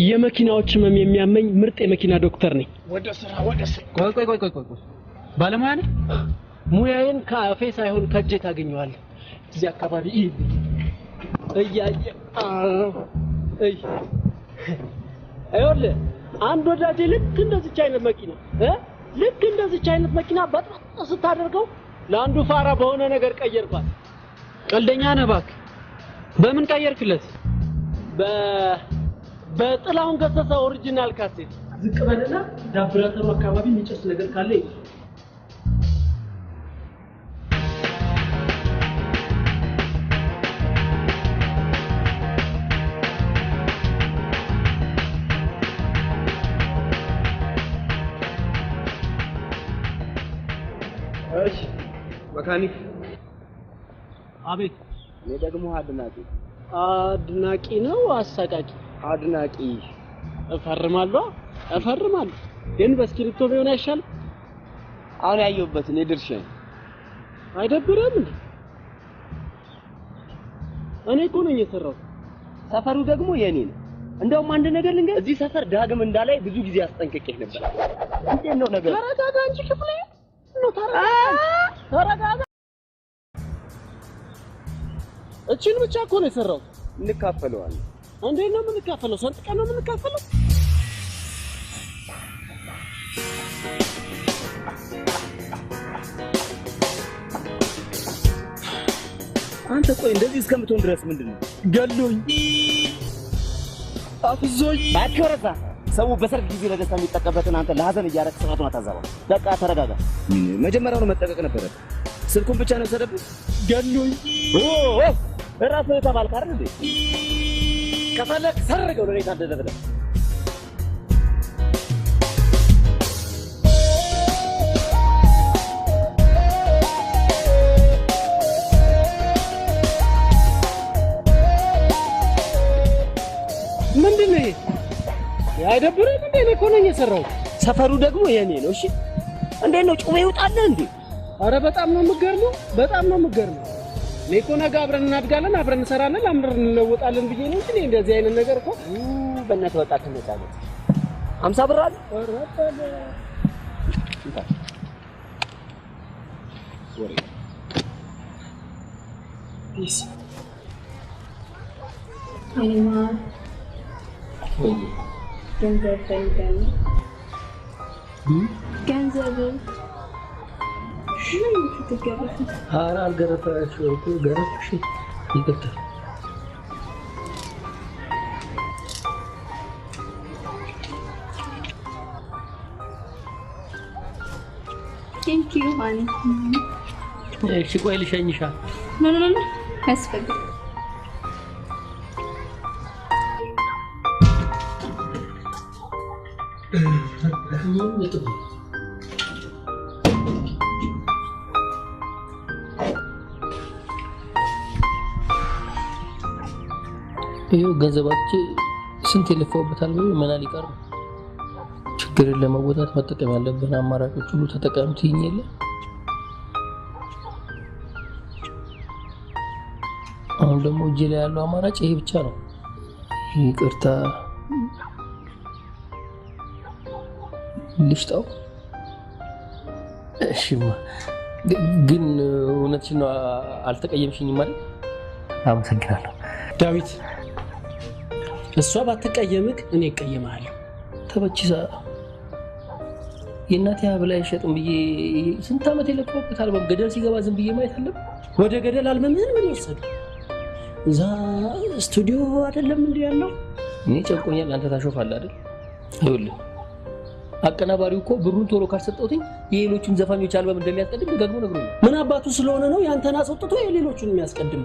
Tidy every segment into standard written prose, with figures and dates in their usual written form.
የመኪናዎች ህመም የሚያመኝ ምርጥ የመኪና ዶክተር ነኝ። ወደ ስራ ቆይ ባለሙያ ነኝ። ሙያዬን ካፌ ሳይሆን ከጄ ታገኘዋለህ። እዚህ አካባቢ አይወለ አንድ ወዳጄ ልክ እንደዚህ አይነት መኪና በጣም ስታደርገው ለአንዱ ፋራ በሆነ ነገር ቀየርኳት። ቀልደኛ ነህ እባክህ። በምን ቀየርክለት? በጥላሁን ገሰሰ ኦሪጂናል ካሴት። ዝቅ በልና ዳብራተሩ አካባቢ የሚጨስ ነገር ካለ እሺ መካኒክ። አቤት። እኔ ደግሞ አድናቂ ነው አሳቃቂ? አድናቂ። እፈርማለሁ ግን በስክሪፕቶ ቢሆን አይሻልም? አሁን ያየሁበት እኔ ድርሻዬ አይደብርም እንዴ? እኔ እኮ ነኝ የሰራው። ሰፈሩ ደግሞ የኔ ነው። እንደውም አንድ ነገር ልንገር፣ እዚህ ሰፈር ዳግም እንዳላይ ብዙ ጊዜ አስጠንቅቄህ ነበር። እንዴት ነው ነገር? ተረጋጋ እንጂ ክፍሌ ነው። ተረጋጋ። እቺን ብቻ እኮ ነው የሰራው። እንካፈለዋለን። እንዴት ነው የምንካፈለው? ሰንጥቀን ነው የምንካፈለው? አንተ ቆይ እንደዚህ እስከምትሆን ድረስ ምንድነው? ገሎኝ አፍዞኝ ባከረሳ ሰው በሰርግ ጊዜ ለደስታ የሚጠቀበትን አንተ ለሐዘን እያረክ ስራቱን አታዛባው። በቃ ተረጋጋ። መጀመሪያውኑ መጠቀቅ ነበር። ስልኩን ብቻ ነው ሰደብህ። ገሎኝ ራስህ ተባልክ አይደል እንዴ? ከፈለክ ሰርገው ለኔ ታደደ ብለህ ምንድነው ይሄ? አይደብርም እንዴ? እኔ እኮ ነኝ የሰራው። ሰፈሩ ደግሞ የኔ ነው። እሺ እንዴት ነው ጩቤ ይውጣልህ እንዴ? አረ በጣም ነው የምትገርመው። እኔ እኮ ነገ አብረን እናድጋለን፣ አብረን እንሰራለን፣ አብረን እንለወጣለን ብዬ ነው እንጂ እንደዚህ አይነት ነገር እኮ በእናትህ ወጣ ከመጣለ 50 ብር አለ። ወሬ ፒስ አይማ ገንዘብ ምን ትገረፍ? ኧረ አልገረፈሽም እኮ ገረፍሽ። ይቅርታ። ቴንክ ዩ ሃኒ። እሺ ቆይ ልሸኝሻ። ኖ አስፈልግ። ይሄው ገንዘባችን ስንት ይለፋውበታል ወይ ምናል ይቀር። ችግርን ለመወጣት መጠቀም ያለብን አማራጮች ሁሉ ተጠቀምት ይኝለ። አሁን ደግሞ እጄ ላይ ያለው አማራጭ ይሄ ብቻ ነው። ይቅርታ ልሽጣው። እሺማ ግን እውነትሽን ነው አልተቀየምሽኝም ማለት? አመሰግናለሁ ዳዊት። እሷ ባትቀየምክ እኔ እቀየማለሁ። ተበቺሳ የእናቴ ሀብል አይሸጥም ብዬ ስንት ዓመት የለፈውበት አልበም ገደል ሲገባ ዝም ብዬ ማየት አለብን? ወደ ገደል አልበምህን ምን ወሰዱ? እዛ ስቱዲዮ አይደለም እንዴ ያለው? እኔ ጨንቆኛል፣ አንተ ታሾፋለህ አይደል? ይኸውልህ አቀናባሪው እኮ ብሩን ቶሎ ካልሰጠሁትኝ የሌሎቹን ዘፋኞች አልበም እንደሚያስቀድም ደግሞ ነግሮኛል። ምን አባቱ ስለሆነ ነው ያንተን አስወጥቶ የሌሎቹን የሚያስቀድም?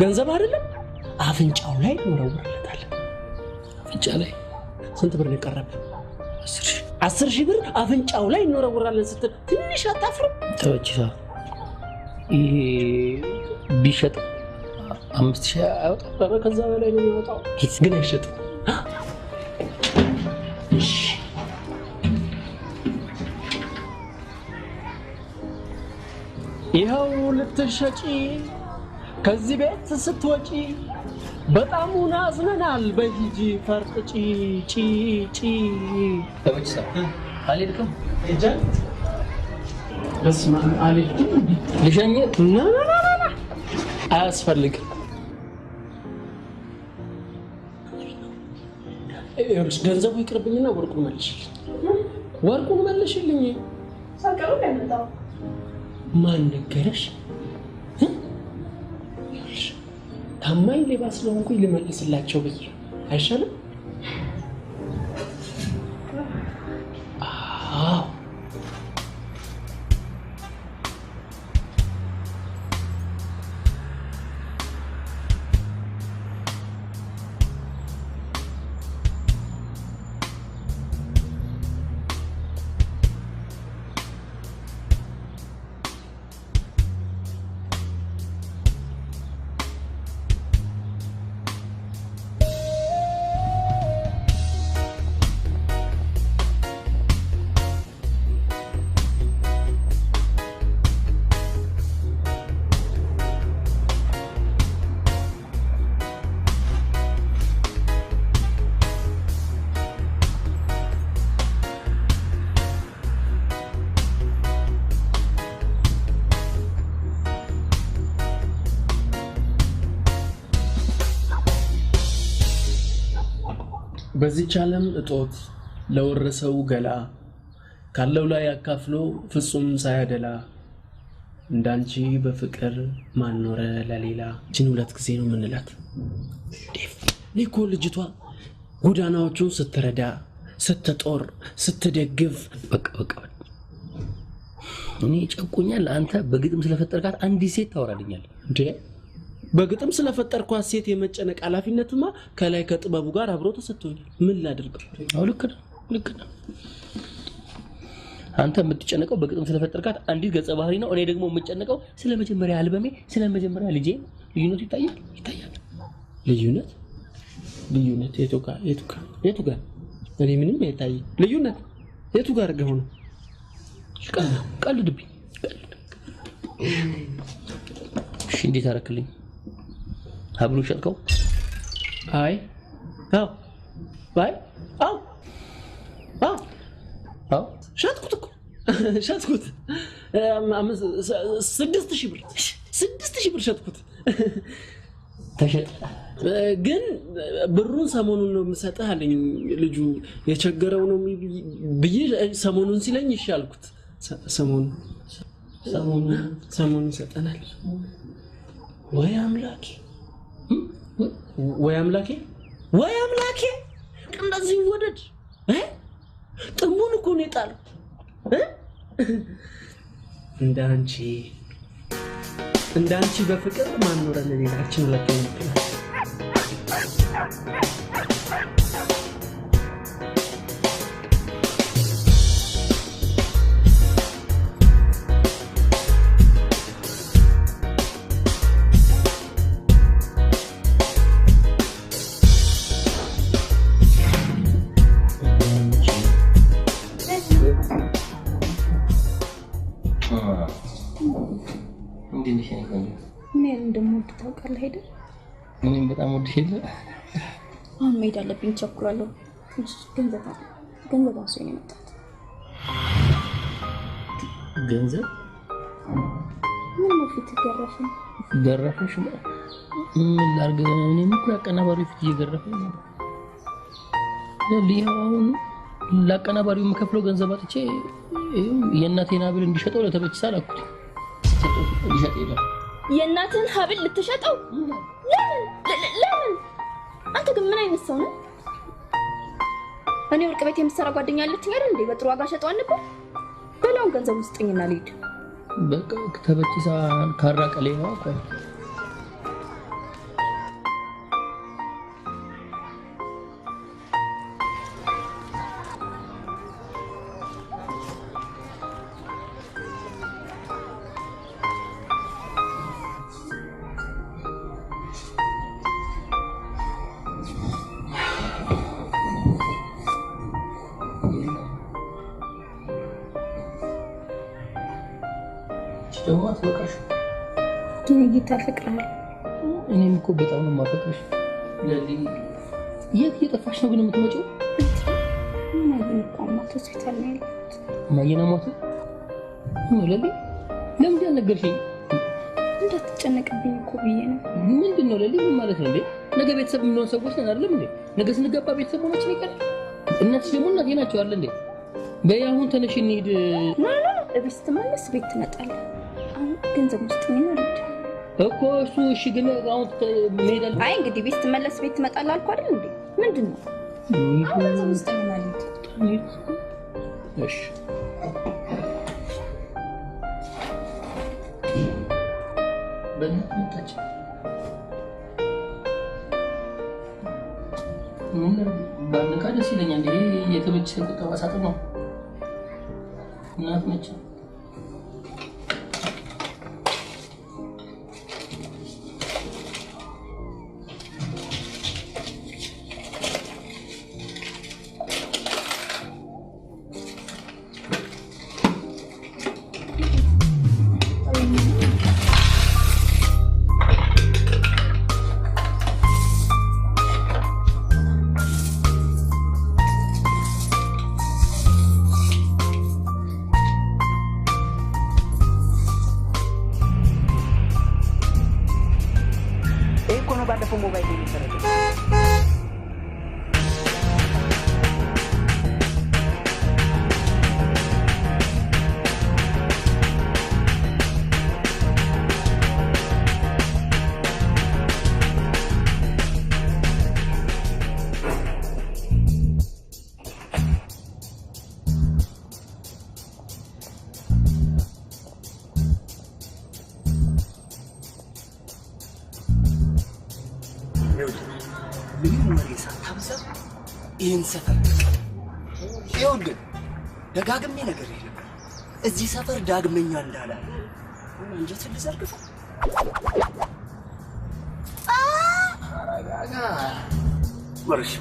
ገንዘብ አይደለም አፍንጫው ላይ እንወረውርለታለን። አፍንጫ ላይ ስንት ብር ነው የቀረበ? 10,000 ብር አፍንጫው ላይ እንወረውራለን ስትል ትንሽ አታፍርም? ተወጪሳ ይሄ ቢሸጥ 5,000 አይወጣም? ኧረ ከዛ በላይ ነው የሚወጣው። ግን አይሸጥም። ይኸው ልትሸጪ ከዚህ ቤት ስትወጪ በጣም አዝነናል። በሂጂ ፈርጥጪ ጪ ተመችሳ አልሄድክም? እጃን በስመ አብ አልሄድኩም። ልሸኝ ና አያስፈልግም። ይኸውልሽ ገንዘቡ ይቅርብኝና ወርቁን መልሽልኝ። ሳቀሩ ለምጣው ማን ነገረሽ? ታማኝ ሌባ ስለሆንኩኝ ልመልስላቸው ብዬ አይሻልም? አዎ በዚህ ዓለም እጦት ለወረሰው ገላ ካለው ላይ አካፍሎ ፍጹም ሳያደላ እንዳንቺ በፍቅር ማኖረ ለሌላ እቺን ሁለት ጊዜ ነው ምንላት። ኒኮ ልጅቷ ጎዳናዎቹን ስትረዳ ስትጦር ስትደግፍ በቃ እኔ ጨቁኛል። አንተ በግጥም ስለፈጠርካት አንዲት ሴት ታወራልኛል እንዴ? በግጥም ስለፈጠርኳት ሴት የመጨነቅ ኃላፊነትማ ከላይ ከጥበቡ ጋር አብሮ ተሰጥቶኛል። ምን ላድርገው? አው ልክ ነው። አንተ የምትጨነቀው በግጥም ስለፈጠርካት አንዲት ገጸ ባህሪ ነው። እኔ ደግሞ የምጨነቀው ስለመጀመሪያ አልበሜ ስለመጀመሪያ ልጄ። ልዩነት ይታያል። ልዩነት የቱ ጋር እኔ ምንም አይታይ። ልዩነት የቱ ጋር ገሆነ ነው? ቀልድብኝ። እሺ እንዴት አደረክልኝ? ሀብሉ ሸጥከው? አይ ሸጥኩት እኮ ሸጥኩት። 6000 ብር ሸጥኩት። ተሸጠ። ግን ብሩን ሰሞኑን ነው የምሰጥህ አለኝ ልጁ። የቸገረው ነው ብዬ ሰሞኑን ሲለኝ ይሻልኩት። ሰሞኑን ሰጠናል። ወይ አምላኬ እንደዚህ ወደድ ጥሙን እኮ ነው የጣለው። እንዳንቺ በፍቅር ማኖረ ለሌላችን ሁለተኛ ታውቃለህ አይደል? እኔም በጣም ወድሽለ። አሁን መሄድ አለብኝ፣ ቸኩላለሁ። ገንዘብ አንሶኝ ነው የመጣሁት። ገንዘብ ምን ነው ፊት ገረፈሽ? ምን ላድርግ? እኔም እኮ አቀናባሪው ፊት እየገረፈኝ ነው። ለሊያውን ለአቀናባሪው የምከፍለው ገንዘብ አጥቼ የእናቴን ሀብል እንዲሸጠው ለተበችሳ ላኩት። ሊሸጥ ይላል። የእናትን ሀብል ልትሸጠው? ለምን? አንተ ግን ምን አይነት ሰው ነህ? እኔ ወርቅ ቤት የምትሰራ ጓደኛ አለችኝ አይደል እንዴ? በጥሩ ዋጋ ሸጠዋል ነበር። በላውን ገንዘብ ውስጥኝና ልሂድ። በቃ ተበችሳ ካራቀሌዋ እኮ ድንጊት አፈቅራለሁ። እኔም እኮ በጣም ነው የማፈቅርሽ። ለሊ የት እየጠፋሽ ነው ግን የምትመጪው? ምን ቆማት ሆስፒታል ነው ያለሁት። ማየና ሞተ ለሊ ለምን ያልነገርሽኝ? እንዳትጨነቅብኝ እኮ ብዬ ነው። ምንድነው ለሊ ምን ማለት ነው እንዴ? ነገ ቤተሰብ ምን ነው ሰዎች ነን አይደለም እንዴ? ነገ ስንገባ ቤተሰብ ሆነችን ይቀር እናትሽ ደግሞ እናቴ ናቸው አይደል እንዴ? በያሁን ተነሽ እንሂድ። እቤት ስትመለስ ቤት ትመጣለህ። አሁን ገንዘብ ውስጥ ምን አለች እኮ እሱ እሺ ግን አሁን መሄዳል። አይ እንግዲህ ቤት ስትመለስ ቤት ትመጣለህ አልኩ አይደል እንዴ? ምንድነው አሁን ገንዘብ ውስጥ ምን አለች? እሺ በእናትህ ባንካ ደስ ይለኛል። ይሄ የተመቸ ቁጠባ ሳጥን ነው። እናት ነች። ይህን ሰፈር ይኸውልህ ደጋግሜ ነገር የለም እዚህ ሰፈር ዳግመኛ እንዳላለ እንጀት ልዘርግፈው አራጋጋ ወርሽ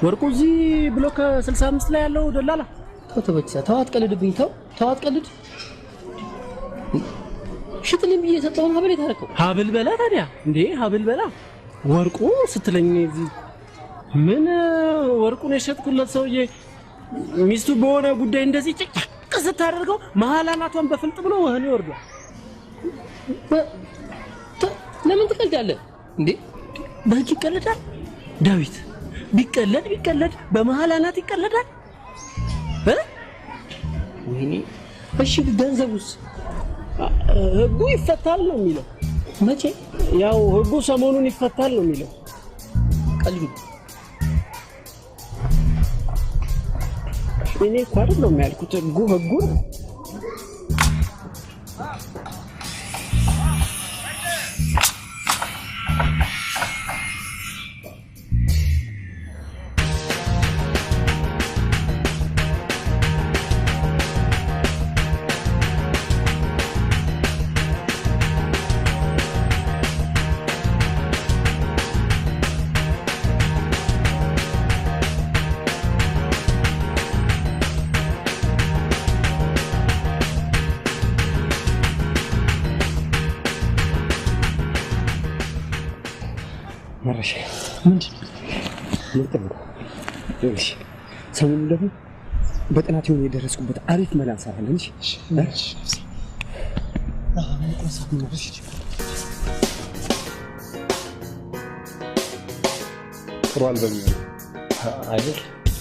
ወርቁ እዚህ ብሎክ 65 ላይ ያለው ደላላ ተበቻ ተዋት ቀልድብኝ ተዋት ቀልድ ሽጥልኝ ብዬ ሰጣውን ሀብል የታረከው ሀብል በላ ታዲያ እንዴ ሀብል በላ ወርቁ ስትለኝ እዚህ ምን ወርቁን የሸጥኩለት ሰውዬ ሚስቱ በሆነ ጉዳይ እንደዚህ ጭቅ ስታደርገው መሀል አናቷን በፍልጥ ብሎ ወህኒ ወርዷል። ለምን ትቀልዳለህ እንዴ? በህግ ይቀለዳል ዳዊት? ቢቀለድ በመሀል አናት ይቀለዳል። ወይኔ እሺ ገንዘቡስ? ህጉ ይፈታል ነው የሚለው። መቼ? ያው ህጉ ሰሞኑን ይፈታል ነው የሚለው። ቀልዱ እኔ እኮ አይደለም ያልኩት ህጉ ነው። መረሻ ምንድነው? እሺ ሰሞኑን ደግሞ በጥናት የሆነ የደረስኩበት አሪፍ መላ እንሰራለን። እሺ ጥሩ አልበም አይደል?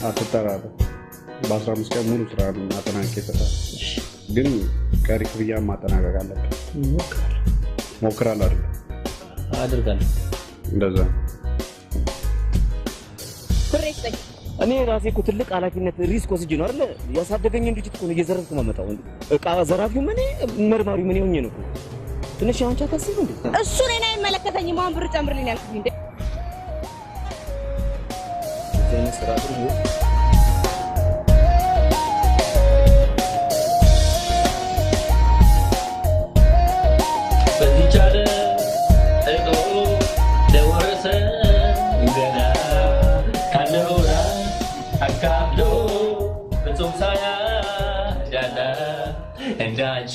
አትጠራጠር። በ15 ቀን ሙሉ ስራ ማጠናቀቅ ይፈታል። ግን ቀሪ ክፍያ ማጠናቀቅ አለብን። ሞክራለሁ አይደል? አደርጋለሁ። እንደዛ ፍሬስጠኝ እኔ ራሴ እኮ ትልቅ ኃላፊነት ሪስክ ወስጄ ነው አይደል ያሳደገኝ እንጂ እኮ ነው እየዘረፍኩ ማመጣው። እቃ ዘራፊው ምን መርማሪው ምን ሆኜ ነው? ትንሽ አንቺ አታስብ እንዴ? እሱ እኔን አይመለከተኝም። አሁን ብር ጨምርልኝ ያልኩኝ እንዴ? ጀነስ ራሱ በዚቻለ እቆ ለወረሰ ገና ካለውራ አካ አካፍሎ ፍጹም ሳያዳላ እንዳንቺ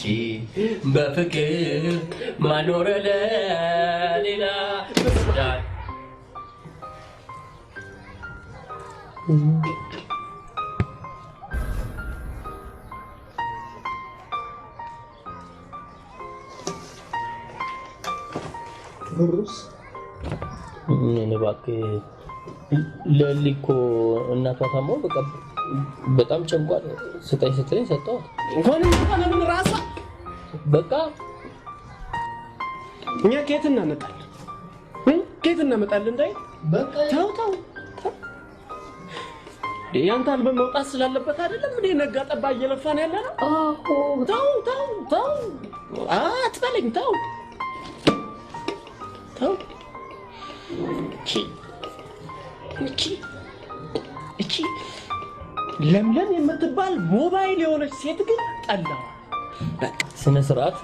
በፍቅር ማኖር ለሌላ ብሩስ እኔ እባክህ ለሊኮ እናቷ ታማው በቃ በጣም ጨንቋል። ስጠኝ ስትለኝ ሰጠኋት። እንኳን ምን ራሷ በቃ እኛ ከየት እናመጣለን? ከየት እናመጣለን? እንዳይ በቃ ተው ያንተ አልበም መውጣት ስላለበት አይደለም እንዴ ነጋ ጠባ እየለፋን ያለ ነው? ተው አትበለኝ። ተው እቺ ለምለም የምትባል ሞባይል የሆነች ሴት ግን ጠላዋ። በቃ ስነ ስርዓት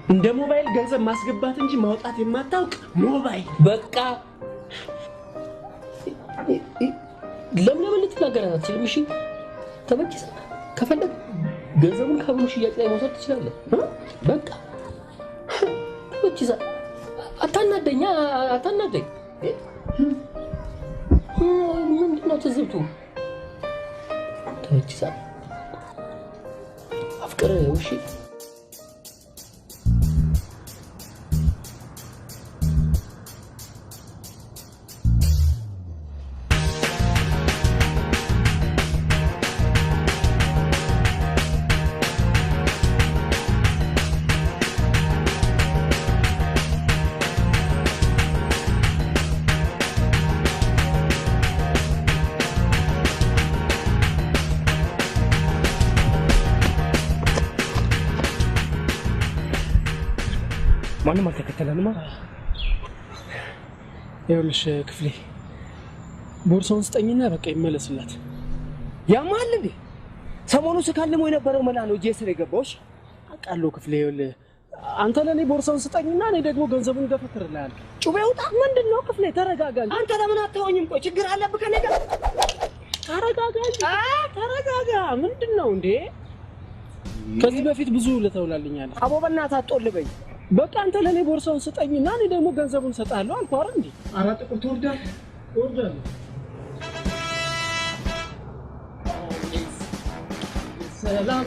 እንደ ሞባይል ገንዘብ ማስገባት እንጂ ማውጣት የማታውቅ ሞባይል። በቃ ለምለም ልትናገራት አትችልም። እሺ ተበጅሳ ከፈለግ ገንዘቡን ከብሩ ሽያጭ ላይ መውሰድ ትችላለህ። በቃ ተበጅሳ አታናደኝ። ምንድነው ትዝብቱ? ተበጅሳ አፍቅረው። እሺ ማንም አልተከተለንም። ይኸውልሽ ክፍሌ ቦርሳውን ስጠኝና በቃ ይመለስላት። ያማል እንዴ? ሰሞኑ ስካልሞ የነበረው መላ ነው እጄ ስር የገባው። አውቃለሁ ክፍሌ። ይኸውልህ አንተ ለኔ ቦርሳውን ስጠኝና እኔ ደግሞ ገንዘቡን ገፈትርልሃለሁ። ጩቤው ጣ ምንድነው ክፍሌ? ተረጋጋ። አንተ ለምን አታወኝም? ቆይ ችግር አለብህ ከኔ ጋር? ተረጋጋ። ምንድነው እንዴ? ከዚህ በፊት ብዙ ለተውላልኛለህ። አቦ በእናትህ አትጦልበኝ። በቃ አንተ ለኔ ቦርሳውን ስጠኝና እኔ ደግሞ ገንዘቡን ሰጣለሁ አልኩህ አይደል እንዴ? አራት ቁጥር ትወርዳለህ። ሰላም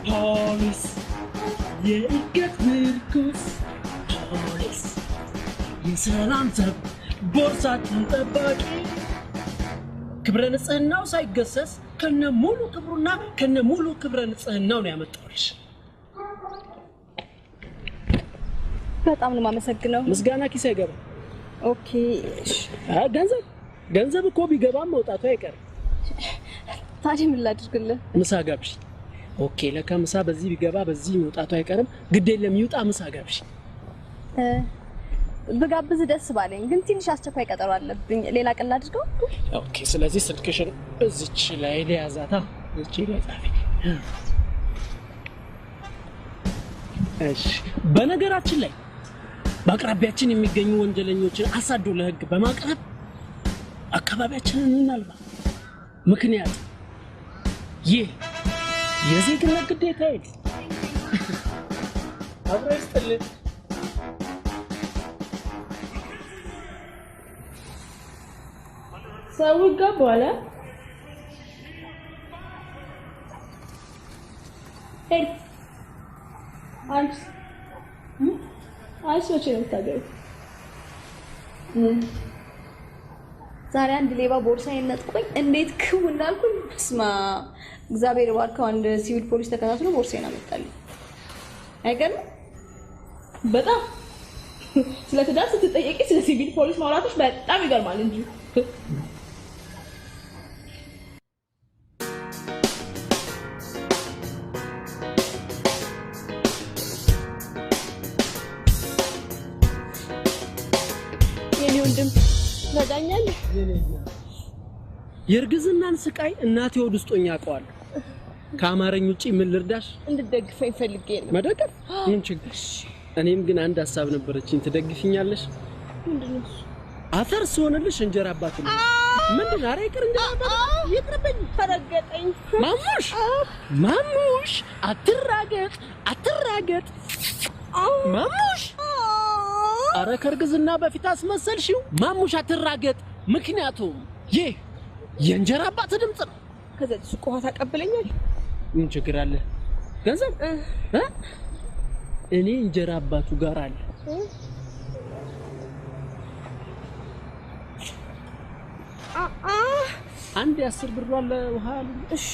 ፖሊስ የእገት ምርኩስ ፖሊስ የሰላም ዘብ ቦርሳችን ጠባቂ ክብረ ንጽህናው ሳይገሰስ ከነ ሙሉ ክብሩና ከነ ሙሉ ክብረ ንጽህናው ነው ያመጣውልሽ። በጣም ነው የማመሰግነው። ምስጋና ኪስ አይገባም። ኦኬ ገንዘብ እኮ ቢገባም መውጣቱ አይቀርም። ታዲያ ምን ላድርግልህ? ምሳ ጋብሽ። ኦኬ ለካ ምሳ በዚህ ቢገባ በዚህ መውጣቱ አይቀርም። ግድ የለም ይውጣ። ምሳ ጋብሽ። ብጋብዝ ደስ ባለኝ፣ ግን ትንሽ አስቸኳይ ቀጠሮ አለብኝ። ሌላ ቀን ላድርገው? ኦኬ ስለዚህ ስልክሽን እዚች ላይ ለያዛታ። እዚች ላይ ጻፊ። እሺ በነገራችን ላይ በአቅራቢያችን የሚገኙ ወንጀለኞችን አሳዶ ለህግ በማቅረብ አካባቢያችንን እናልባ። ምክንያት ይህ የዜግነት ግዴታ ነው። አብሮ ይስጥልን። ሰው ገባለ ሄድ አንቺ አይሶች ነው ታገኝ። ዛሬ አንድ ሌባ ቦርሳዬን ነጥቆኝ እንዴት ክው እንዳልኩኝ ስማ፣ እግዚአብሔር ባርከው አንድ ሲቪል ፖሊስ ተከታትሎ ቦርሳዬን አመጣልኝ። አይገርም? በጣም ስለ ትዳር ስትጠየቂ ስለ ሲቪል ፖሊስ ማውራትሽ በጣም ይገርማል እንጂ ወንድም ረዳኛል። የእርግዝናን ስቃይ እናቴ ወድ ውስጥ ሆኜ አውቀዋለሁ። ከአማረኝ ውጪ ምን ልርዳሽ? እንድትደግፈኝ ፈልጌ ነው። መደገፍ ምን ችግር? እኔም ግን አንድ ሐሳብ ነበረችኝ። ትደግፊኛለሽ? ምንድነው? አፈር ስሆንልሽ እንጀራ አባት ነው። ምንድን ነው? ኧረ ይቅር ይቅርብኝ። ተረገጠኝ። ማሙሽ አትራገጥ ማሙሽ። ኧረ ከእርግዝና በፊት አስመሰልሽው። ማሙሽ አትራገጥ። ምክንያቱም ይህ የእንጀራ አባት ድምፅ ነው። ከዚህ ሱቅ ውሃ ታቀብለኛል? ምን ችግር አለ? ገንዘብ እኔ እንጀራ አባቱ ጋር አለ። አንድ 10 ብር አለ ውሃ አለ። እሺ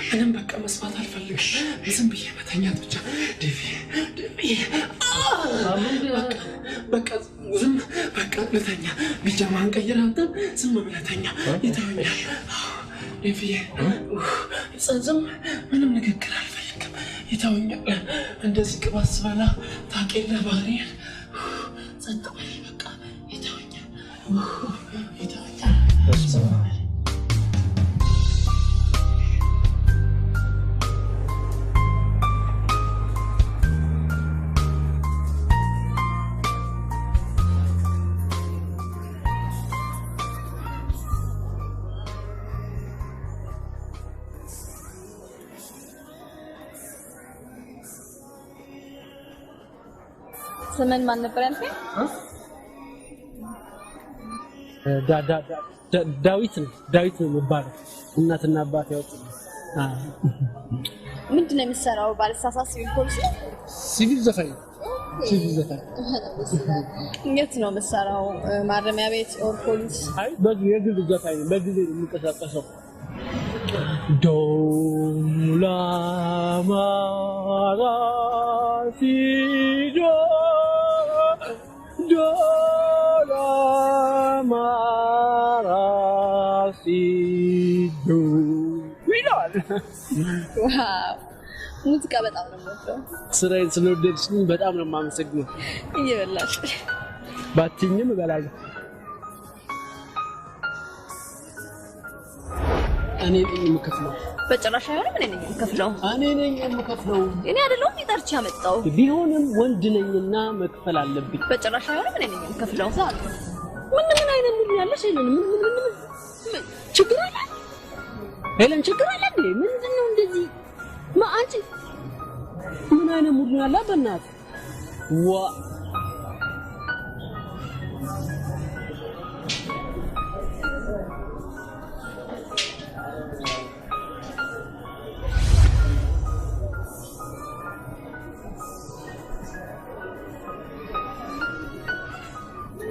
ምንም በቃ መስማት አልፈልግም። ዝም ብዬ መተኛት ብቻ ዴቪ በቃ ዝም በቃ ልተኛ። ቢጃማን ቀይር አንተ ዝም ብለህ ተኛ። ይተውኛል ዴቪ ዝም ምንም ንግግር አልፈልግም። ይተውኛል። እንደዚህ ቅባት ስበላ ታውቂያለህ ባህሪዬን። ጸጥ በል በቃ ይተውኛል። ስምን ማን ነበር ያልከኝ? ዳዊት ነው የሚባለው። እናትና አባት ያወጡት። ምንድነው የምትሰራው? ባለሳሳት ሲቪል ፖሊስ? ሲቪል ዘፋኝ። የት ነው የምትሰራው? ማረሚያ ቤት ኦር ፖሊስ? አይ የግል ዘፋኝ በጊዜ የሚንቀሳቀሰው። ዶላ ማራሲዶ ዶላ ማራሲዶ ይላል። ዋው ሙዚቃ በጣም ነው የምወደው። ስራዬን ስለወደድሽኝ በጣም ነው የማመሰግነው። እየበላሽ ባትኝም እበላለሁ። እኔ ነኝ የምከፍለው። በጭራሽ አይሆንም። እኔ ነኝ የምከፍለው። እኔ ነኝ የምከፍለው። እኔ አይደለሁም ይጠርች ያመጣው። ቢሆንም ወንድ ነኝና መክፈል አለብኝ። በጭራሽ አይሆንም። እኔ ነኝ የምከፍለው። ምን አይነት ሙሉ ያለሽ ሄለን? ምን ችግር አለ? ሄለን ችግር አለ እንዴ? ምንድነው እንደዚህ? አንቺ ምን አይነት ሙሉ ያለ በእናትህ ዋ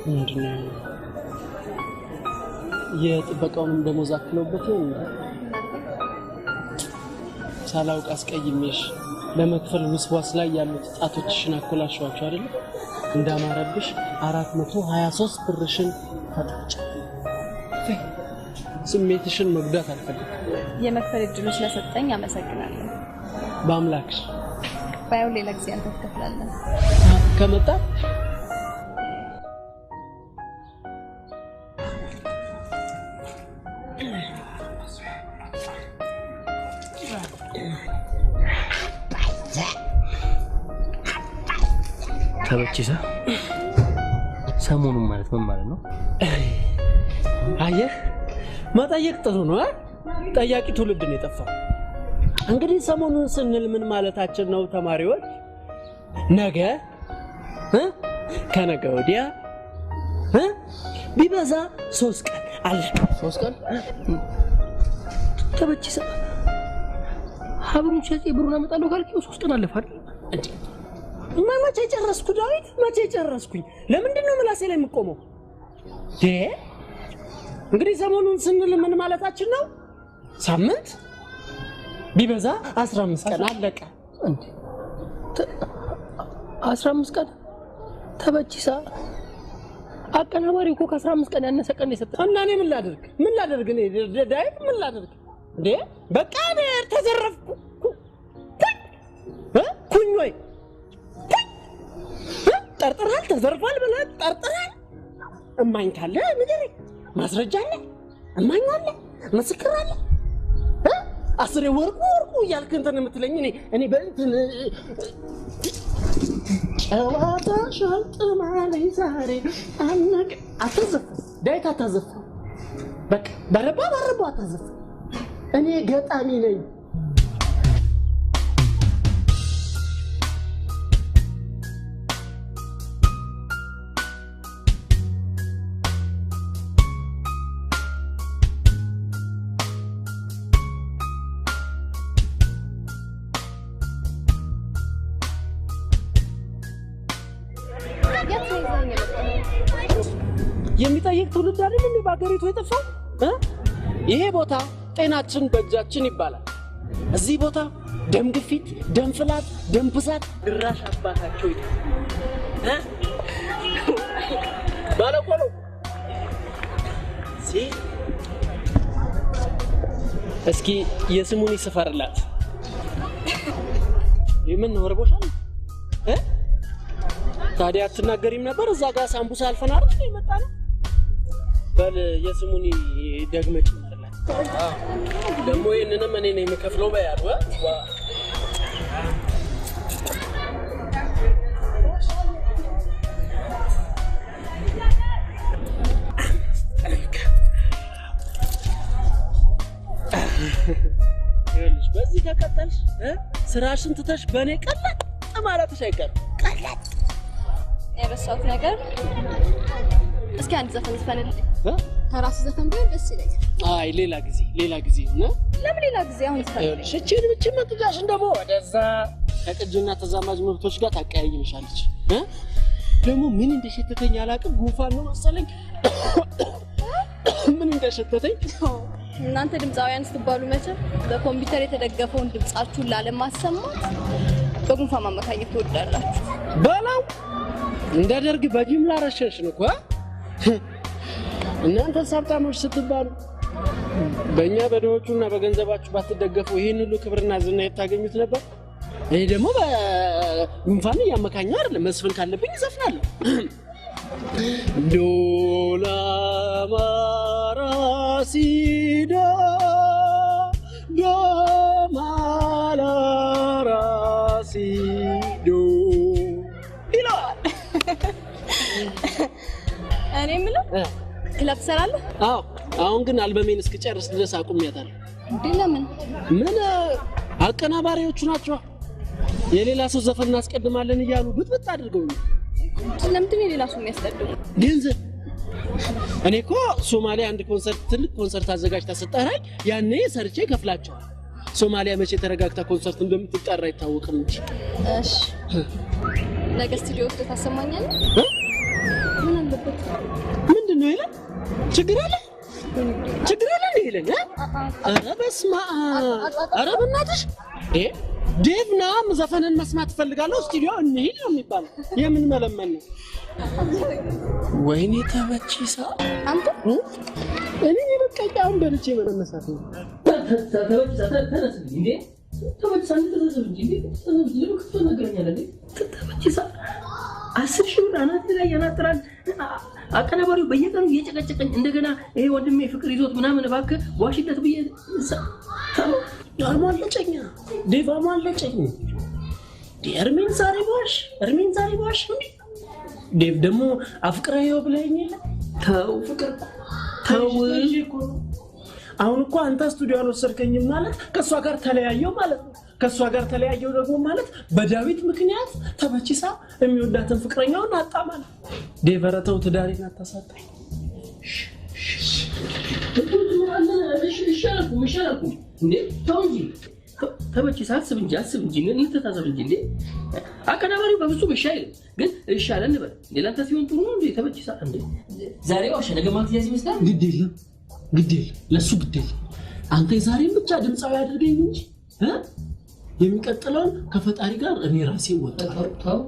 ምንድነው የጥበቃውንም ደሞዝ አክለውበት ነው? ሳላውቅ አስቀይሜሽ ለመክፈል ውስዋስ ላይ ያሉት ጣቶችሽን አኮላሽዋቸው አይደል? እንዳማረብሽ 423 ብርሽን ፈጣጭ። ስሜትሽን መጉዳት አልፈልግም። የመክፈል እድሉ ስለሰጠኝ አመሰግናለሁ። በአምላክሽ ባይው ሌላ ጊዜ አንተ ትከፍላለህ። ከመጣ ተበችሳ ሰሞኑን ማለት ምን ማለት ነው? አየህ መጠየቅ ጥሩ ነው። ጠያቂ ትውልድ ነው የጠፋው። እንግዲህ ሰሞኑን ስንል ምን ማለታችን ነው ተማሪዎች? ነገ ከነገ ወዲያ ቢበዛ 3 ቀን አለ። 3 ቀን ተበችሳ ሀብሩን ሸጬ ብሩን አመጣለሁ ካልከው 3 ቀን አለፋል እንዴ? መቼ ጨረስኩ ዳዊት? መቼ ጨረስኩኝ? ለምንድን ነው ምላሴ ላይ የምቆመው? እንግዲህ ሰሞኑን ስንል ምን ማለታችን ነው? ሳምንት ቢበዛ 15 ቀን አለቀ እንዴ? 15 ቀን ተበችሳ አቀናባሪ እኮ ከ15 ቀን ያነሰ ቀን የሰጠ እና እኔ ምን ላደርግ እኔ ዳዊት ምን ላደርግ እንዴ? በቃ እኔ ተዘረፍኩ ኩኝ ወይ ጠርጥራል ተዘርፏል ብለህ ጠርጥራል። እማኝ ካለ ንገረኝ። ማስረጃ አለ፣ እማኝ አለ፣ ምስክር አለ። አስሬ ወርቁ እያልክ እንትን የምትለኝ እኔ በእንትን ጨዋታ ሻልጥማለኝ ዛሬ አነቅ አታዘፍን ዳዊት አታዘፍን። በቃ በረባ አታዘፍን። እኔ ገጣሚ ነኝ። የሚጠይቅ ትውልድ አይደል እንዴ በአገሪቱ የጠፋው? ይሄ ቦታ ጤናችን በእጃችን ይባላል። እዚህ ቦታ ደም ግፊት፣ ደም ፍላት፣ ደም ብዛት ድራሽ አባታቸው ይታል። ባለቆሎ እስኪ የስሙን ይስፈርላት። የምን ወርቦሻል? ታዲያ አትናገሪም ነበር? እዛ ጋር ሳምቡሳ አልፈን አይደል የመጣነው? በል የስሙን ደግመች ማለት ደግሞ ይሄንንም እኔ ነኝ የምከፍለው በያሉ ይኸውልሽ በዚህ ከቀጠልሽ ስራሽን ትተሽ በእኔ ቀለጥ ማለትሽ አይቀርም። ቀለጥ የረሳሁት ነገር እስኪ አንድ ዘፈን ዝፈንልኝ። ከራስ ዘፈን ቢሆን ደስ ይለኛል። አይ ሌላ ጊዜ ነው። ለምን ሌላ ጊዜ? አሁን ዝፈን እቺን ብቻ መጥጃሽ እንደሞ ወደዛ ከቅጅና ተዛማጅ መብቶች ጋር ታቀያይምሻለች። ደግሞ ምን እንደሸተተኝ አላውቅም። ጉንፋን ነው መሰለኝ። ምን እንደሸተተኝ እናንተ ድምፃውያን ስትባሉ መቼም በኮምፒውተር የተደገፈውን ድምጻችሁን ላለማሰማት በጉንፋን ማመካኘት ትወዳላችሁ። በላው እንደደርግ በጅምላ ረሸሽን እኮ እናንተ ሀብታሞች ስትባሉ በእኛ በድሆቹና በገንዘባችሁ ባትደገፉ ይህን ሁሉ ክብርና ዝና የታገኙት ነበር። እኔ ደግሞ በጉንፋን እያመካኘው አይደለም፣ መስፈን ካለብኝ እዘፍናለሁ። ዶላ ማራሲዳ ዶማላራሲዶ ይላል። እኔ የምለው ክለብ ትሰራለህ? አዎ፣ አሁን ግን አልበሜን እስክጨርስ ድረስ አቁሜያታለሁ። እንዴ ለምን? ምን አቀናባሪዎቹ ናቸው የሌላ ሰው ዘፈን እናስቀድማለን እያሉ ብጥብጥ አድርገው ነው። ለምንድን ነው የሌላ ሰው የሚያስቀድሙ? ገንዘብ። እኔ እኮ ሶማሊያ አንድ ኮንሰርት ትልቅ ኮንሰርት አዘጋጅታ ሰጠራኝ፣ ያኔ ሰርቼ ከፍላቸዋል። ሶማሊያ መቼ ተረጋግታ ኮንሰርት እንደምትጠራ አይታወቅም እንጂ። እሺ ነገ ስቱዲዮ ውስጥ ታሰማኛለህ? ምን አለበት? ምንድነው ይላል? ችግር አለ? ችግር የለም ይሄልን ኧረ በስመ አብ ኧረ በእናትሽ ዴቭና ዘፈንን መስማት ፈልጋለሁ ስቱዲዮ እንሂድ ነው የሚባለው የምን መለመን ነው ወይኔ ተመችሳ አንተ እኔ በቃ በልቼ መነሳት ነው ተነስ እንዴ ተመችሳ ተመችሳ 10,000 ብር አናት ላይ ያናጥራል አቀናባሪው በየቀኑ እየጨቀጨቀኝ እንደገና ይሄ ወንድሜ ፍቅር ይዞት ምናምን እባክህ ዋሽለት ብዬ አልሟለጨኛ ዴቫ ማለጨኝ እርሜን ዛሬ ባሽ ዴቭ ደግሞ አፍቅረኸው ብለኸኝ የለ ተው ፍቅር ተው አሁን እኮ አንተ ስቱዲዮ አልወሰድከኝም ማለት ከሷ ጋር ተለያየው ማለት ነው ከሷ ጋር ተለያየው ደግሞ ማለት በዳዊት ምክንያት ተበቺሳ የሚወዳትን ፍቅረኛውን አጣ ማለት ዴቨረተው ትዳሪን አታሳጣኝ ይሻላል እንዴ ተው እንጂ ተበቺሳ አስብ እንጂ ምን ተታዘብ እንጂ እንዴ አቀናባሪው በፍጹም ይሻል ግን ይሻላል ነበር ሌላንተ ሲሆን ጥሩ ነው እንዴ ተበቺሳ እንዴ ዛሬ ዋሽ ነገ ማክሲያስ ይመስላል ግዴል ለሱ ግዴል አንተ ዛሬም ብቻ ድምጻው ያድርገኝ እንጂ የሚቀጥለውን ከፈጣሪ ጋር እኔ ራሴ ወጣው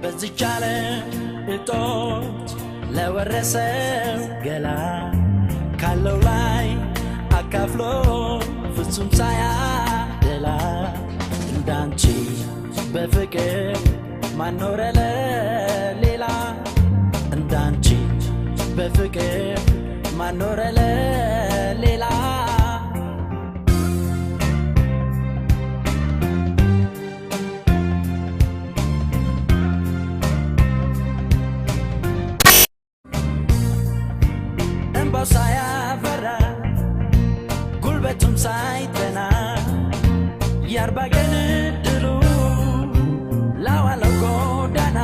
በዝቻለ እጦት ለወረሰው ገላ ካለው ላይ አካፍሎ ፍጹም ሳያደላ እንዳንቺ በፍቅር ማኖረ ለሌላ እንዳንቺ በፍቅር ማኖረ ለሌላ እንባው ሳያፈራ ጉልበቱም ሳይጠና የአርባ ቀን ድሉ ላዋለው ጎዳና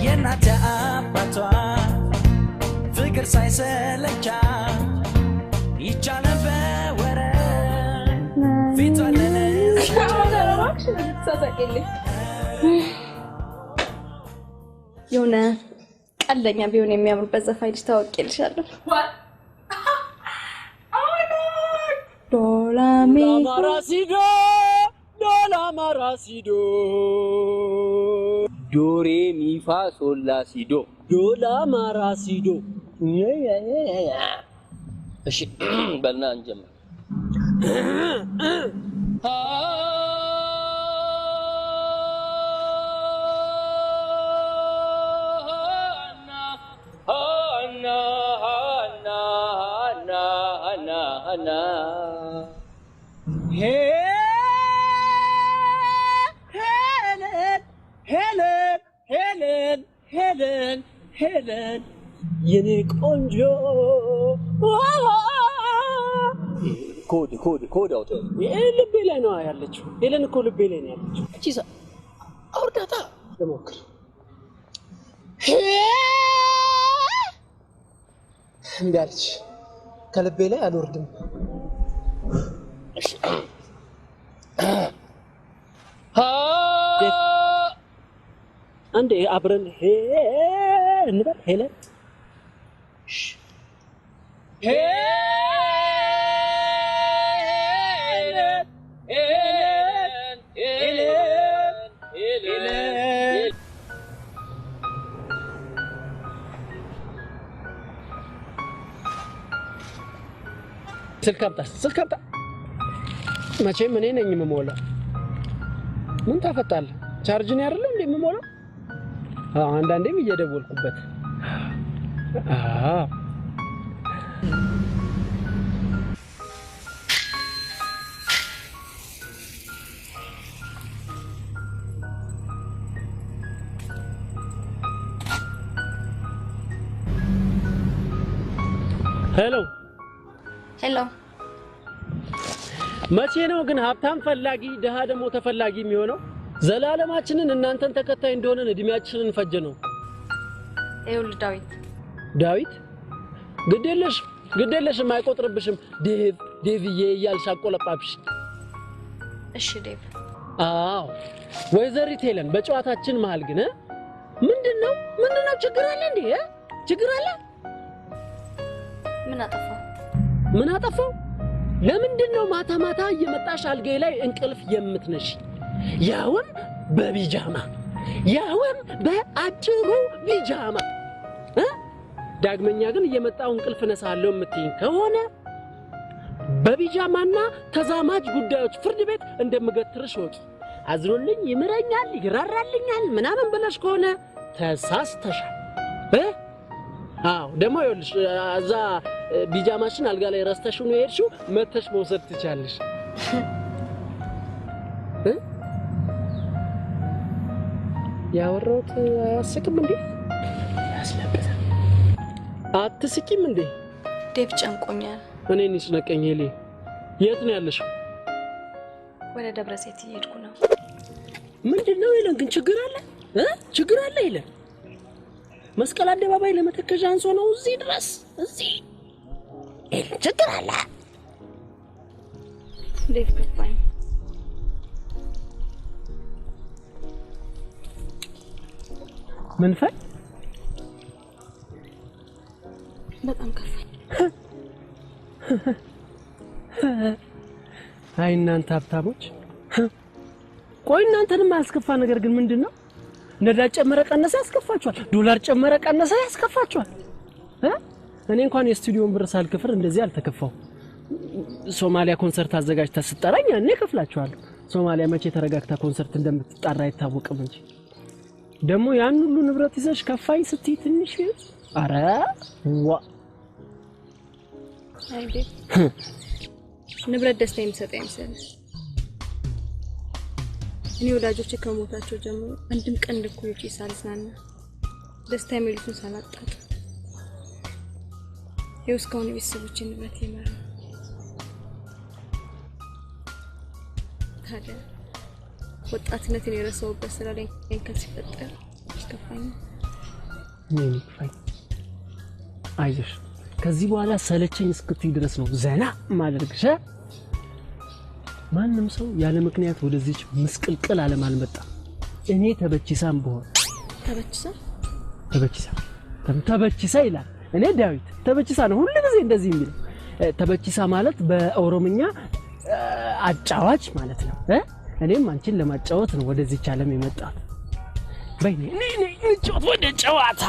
የእናት አባቷ ፍቅር ሳይሰለቻ ይቻለ በወረ ፊቷን የሆነ ቀለኛ ቢሆን የሚያምርበት ዘፋኝ ልጅ ታወቂልሻለሁ ዶላማራሲዶ ዶሬ ሚፋ ሶላሲዶ ዶላማራሲዶ እሺ በልና እንጀምር ሄለን የኔ ቆንጆ ኮድ አውጥ ልቤ ላይ ነው ያለችው ሄለን እኮ ልቤ ላይ ነው ያለችው እቺ አውርዳታ ለሞክር እንዳልች ከልቤ ላይ አልወርድም አንዴ አብረን እንበል ሄለን ስልክ አምጣ መቼም እኔ ነኝ የምሞላው ምን ታፈጣለህ ቻርጅ ነው አይደል እንዴ የምሞላው አንዳንዴም እየደወልኩበት ሄሎ መቼ ነው ግን ሀብታም ፈላጊ ደሃ ደግሞ ተፈላጊ የሚሆነው ዘላለማችንን እናንተን ተከታይ እንደሆነን እድሜያችንን ፈጀ ነው ይኸውልህ ዳዊት ግዴለሽም አይቆጥርብሽም ዴቭዬ እያልሽ አቆለጳብሽ እሺ ዴቭ። አዎ ወይዘሪት ሄለን በጨዋታችን መሃል ግን ምንድነው ችግር አለ እንዴ? ችግር አለ? ምን አጠፋው? ለምንድነው ማታ እየመጣሽ አልጋዬ ላይ እንቅልፍ የምትነሺ? ያውም በቢጃማ ያውም በአጭሩ ቢጃማ ዳግመኛ ግን እየመጣው እንቅልፍ ነሳለሁ የምትይኝ ከሆነ በቢጃማና ተዛማጅ ጉዳዮች ፍርድ ቤት እንደምገትርሽ ወቂ። አዝሮልኝ ይምረኛል ይራራልኛል ምናምን ብለሽ ከሆነ ተሳስተሻል። አዎ ደግሞ ይኸውልሽ እዛ ቢጃማሽን አልጋ ላይ ረስተሽው ነው የሄድሽው፣ መተሽ መውሰድ ትቻለሽ። ያወራሁት አያስቅም እንዴ? ያስለበሰ አትስቂም እንዴ? ዴቭ ጨንቆኛል። እኔን ይስነቀኝ። ሄሊ የት ነው ያለሽው? ወደ ደብረ ዘይት እየሄድኩ ነው። ምንድነው ይለን ግን ችግር አለ? ችግር አለ ይለን? መስቀል አደባባይ ለመተከዣ አንሶ ነው እዚህ ድረስ እዚህ ችግር አለ? ዴቭ ከፋኝ። ምን ፈል? በጣም ከፋኝ። አይ እናንተ ሀብታሞች፣ ቆይ እናንተንም ያስከፋ ነገር ግን ምንድነው? ነዳጅ ጨመረ ቀነሰ ያስከፋችኋል፣ ዶላር ጨመረ ቀነሰ ያስከፋችኋል። እኔ እንኳን የስቱዲዮን ብር ሳልከፍር እንደዚህ አልተከፋው። ሶማሊያ ኮንሰርት አዘጋጅታ ስጠራኝ እኔ ከፍላችኋለሁ። ሶማሊያ መቼ ተረጋግታ ኮንሰርት እንደምትጠራ አይታወቅም እንጂ ደግሞ ያን ሁሉ ንብረት ይዘሽ ከፋኝ ስትይ ትንሽ አረ ዋ አይዴ ንብረት ደስታ የሚሰጥ አይመስልም። እኔ ወዳጆቼ ከሞታቸው ጀምሮ አንድም ቀን ልኩልጭ ሳልዝናና ደስታ የሚሉትን ሳላጣጥ የውስካውን ቤተሰቦችን ንብረት ይመራ ታዲያ ወጣትነትን የረሳውበት ስራ ላይ እንከን ሲፈጠር ይከፋኝ። ምን ይከፋኝ? አይዞሽ ከዚህ በኋላ ሰለቸኝ እስክትይ ድረስ ነው ዘና ማድረግሽ። ማንም ሰው ያለ ምክንያት ወደዚህ ምስቅልቅል ዓለም አልመጣም። እኔ ተበቺሳም በሆነ ተበቺሳ ይላል። እኔ ዳዊት ተበቺሳ ነው ሁሉ ጊዜ እንደዚህ የሚለው። ተበቺሳ ማለት በኦሮምኛ አጫዋች ማለት ነው። እኔም አንቺን ለማጫወት ነው ወደዚህ ዓለም የመጣሁት። በይ ነይ እንጫወት ወደ ጨዋታ።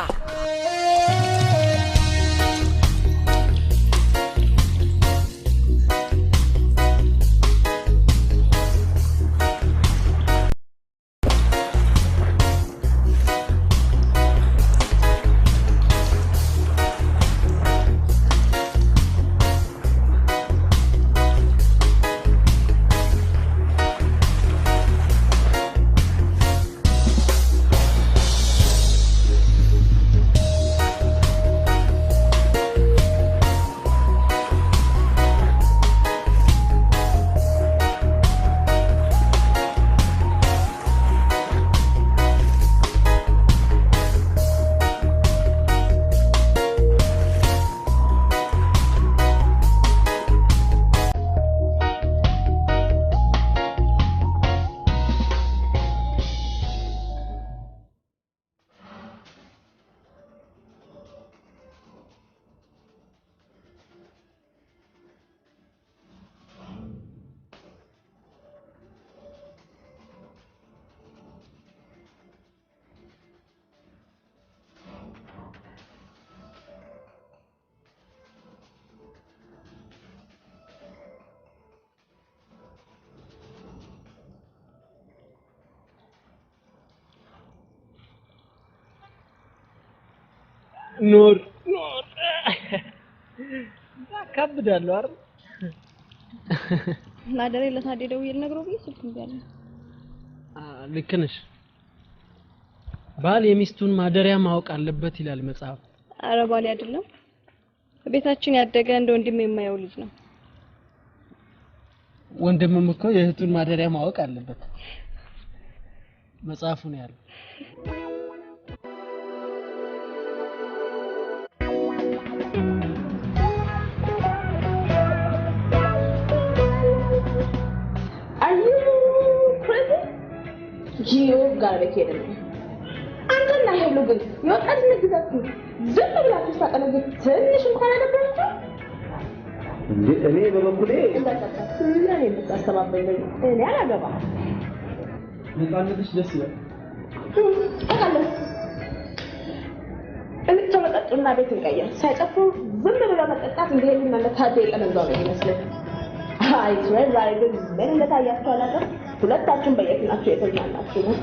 ኖር ከብዳለሁ አይደል? ማደሬ ለታዲያ ደውዬ ልነግረው ብዬ ስልክ እንዲያለ ልክ ነሽ። ባል የሚስቱን ማደሪያ ማወቅ አለበት ይላል መጽሐፍ። አረ ባል አይደለም ቤታችን ያደገ እንደ ወንድም የማየው ልጅ ነው። ወንድምም እኮ የእህቱን ማደሪያ ማወቅ አለበት መጽሐፉ ነው ያለው። Are you ጂዮ ጋር በከደለ አንተና ሄሎ ግን የወጣትነት ግዛችሁ ዝም ብላችሁ ታቀነገ ትንሽ እንኳን አለባችሁ እኔ በበኩሌ ለኔ የምታስተባበኝ እኔ አላገባ ነፃነትሽ ደስ ይላል አቃለ እንተመጣጥና ቤት እንቀየር ሳይጠፉ ዝም ብሎ መጠጣት እንደሄድና ለታደ የቀነዛው ነው ይመስላል አይ ስዌር ዛሬ ግን ምን እንደታያችሁ አላውቅም ሁለታችሁም በየፊናችሁ የተኛላችሁ ነው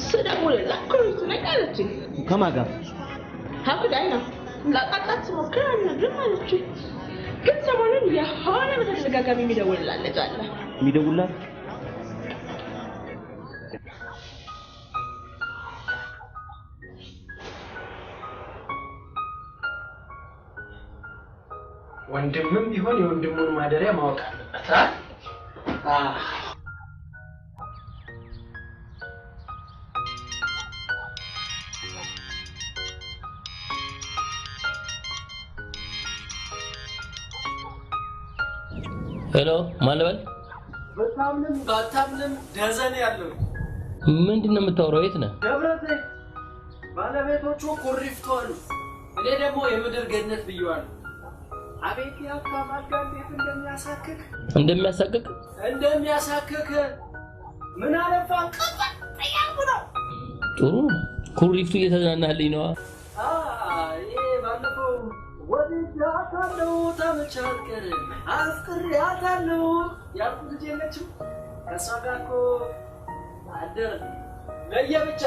ስለሙለ ለኩሩት ነቃለች ከማጋ ሀብዳይና ላጣጣት ሞክራና ለማለች ግን ሰሞኑን የሆነ በተደጋጋሚ የሚደውልላለች አለ የሚደውልላት ወንድምም ቢሆን የወንድሙን ማደሪያ ማወቅ አለበት ሄሎ ማለበል በታምንም ባታምንም ደዘን ያለው ምንድነው የምታወራው የት ነህ ደብረዘይት ባለቤቶቹ ኩሪፍቷል እኔ ደግሞ የምድር ገነት ብየዋለሁ አቤት ያካማጋ እንዴት እንደሚያሳክክ ምን አለፋ ቀጣያው ነው ጥሩ ኩሪፍቱ እየተዝናናልኝ ነው ይሄ ባለፈው ወዲያታለው ተመቻልከር አፍቅሬያታለው ያልኩት ልጅ የለችም ከሷ ጋር እኮ አደር ለየብቻ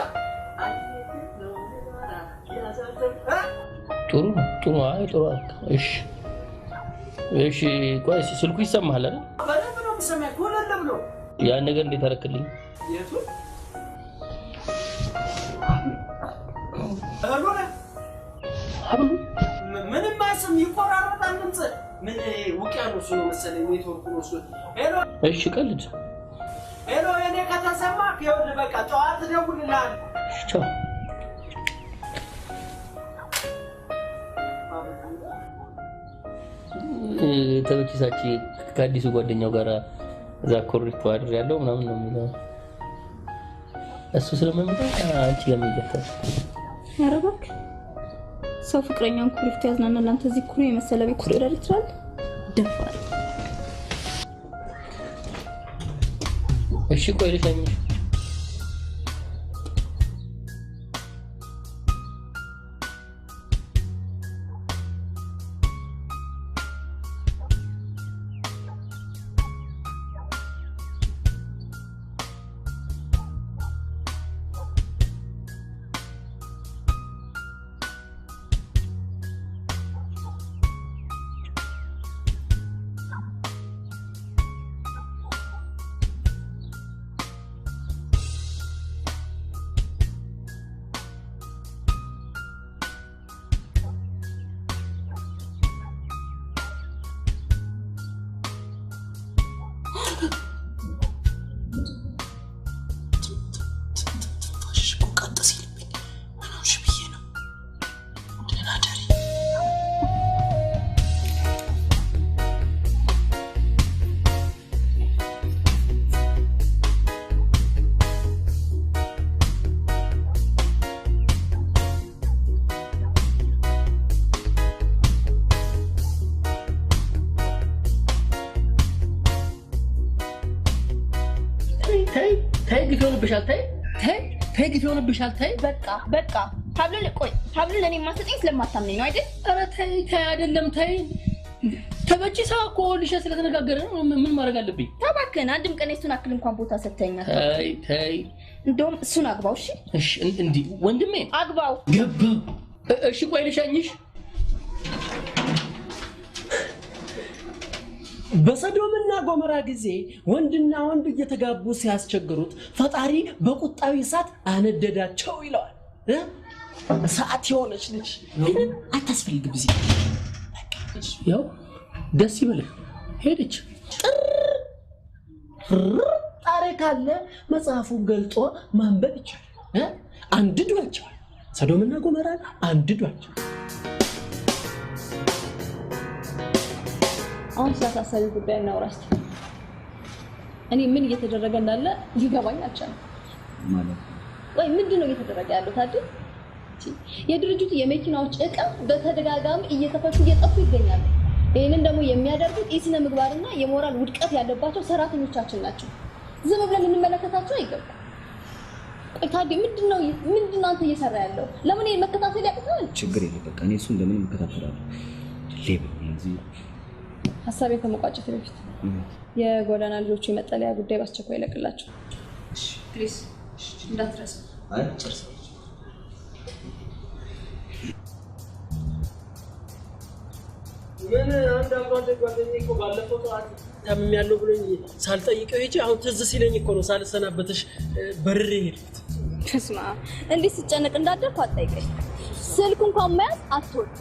ጥሩ አይ ጥሩ እሺ እሺ ቆይ ስልኩ ይሰማሃል አይደል በደንብ ነው የምሰማው ኮለለ ብሎ ያን ነገር እንዴት አረክልኝ የቱ አሁን ምንም ማስም ይቆራረጣል ድምጽ ምን ውቅያኖስ ነው መሰለኝ ኔትወርክ ነው እሱ ሄሎ እሺ ቀልድ ሄሎ እኔ ከተሰማ ይኸውልህ በቃ ጠዋት ደውልልሃል ቻው ተበቺሳቺ ከአዲሱ ጓደኛው ጋር እዛ ኮሪፍቱ አድር ያለው ምናምን ነው የሚለው እሱ ስለማይመጣ አንቺ ጋር የሚገፋው ያረባክ ሰው ፍቅረኛውን ኩሪፍቱ ያዝናናል አንተ እዚህ ኩሪ የመሰለ ቤት ውስጥ ይችላል ደፋል እሺ ቆይ ልሸኝሽ ግፊውንብሻል ታይ በቃ ሀብሉን ቆይ ሀብሉን ለኔ ማሰጠኝ ስለማታምነኝ ነው አይደል ኧረ ታይ አይደለም ታይ ተበቺሳ እኮ ልሽ ስለተነጋገረ ምን ማድረግ አለብኝ ተባከና አንድም ቀን እሱን አክል እንኳን ቦታ ሰተኛ ታይ እንደውም እሱን አግባው እሺ እንዴ ወንድሜ አግባው ገባው እሺ ቆይ ልሻኝሽ በሰዶምና ጎመራ ጊዜ ወንድና ወንድ እየተጋቡ ሲያስቸግሩት ፈጣሪ በቁጣው እሳት አነደዳቸው ይለዋል ሰዓት የሆነች ልጅ ምንም አታስፈልግም እዚህ ያው ደስ ይበልህ ሄደች ጣሬ ካለ መጽሐፉን ገልጦ ማንበብ ይቻላል አንድዷቸው ሰዶምና ጎመራን አንድዷቸው አሁን ስለታሰበ ጉዳይ እናውራስ። እኔ ምን እየተደረገ እንዳለ ሊገባኝ አልቻለም ማለት ወይ ምንድነው እየተደረገ ያለው ታዲያ? የድርጅቱ የመኪናዎች እቃ በተደጋጋሚ እየተፈቱ እየጠፉ ይገኛሉ። ይሄንን ደግሞ የሚያደርጉት የስነ ምግባርና የሞራል ውድቀት ያለባቸው ሰራተኞቻችን ናቸው። ዝም ብለን እንመለከታቸው አይገባም። ቆይ ታዲያ ምንድነው አንተ እየሰራ ያለው? ለምን ይሄን መከታተል ያቅታል? ችግር የለም በቃ እኔ እሱን እንደምን መከታተላለሁ። ሌባ እዚህ ሐሳቤ ከመቋጨት በፊት የጎዳና ልጆች የመጠለያ ጉዳይ ባስቸኳይ ይለቅላቸው። እሺ ፕሊዝ እንዳትረሳ። አይ ጨርሰ ምን አንድ ጓደኛዬ እኮ ባለፈው ሰዓት ታምሜያለሁ ብሎኝ ሳልጠይቀው ሄጄ አሁን ትዝ ሲለኝ እኮ ነው ሳልሰናበትሽ በርሬ ሄድኩት። ተስማ እንዴት ሲጨነቅ እንዳደርኩ አትጠይቀኝ። ስልክ እንኳን መያዝ አትወድ።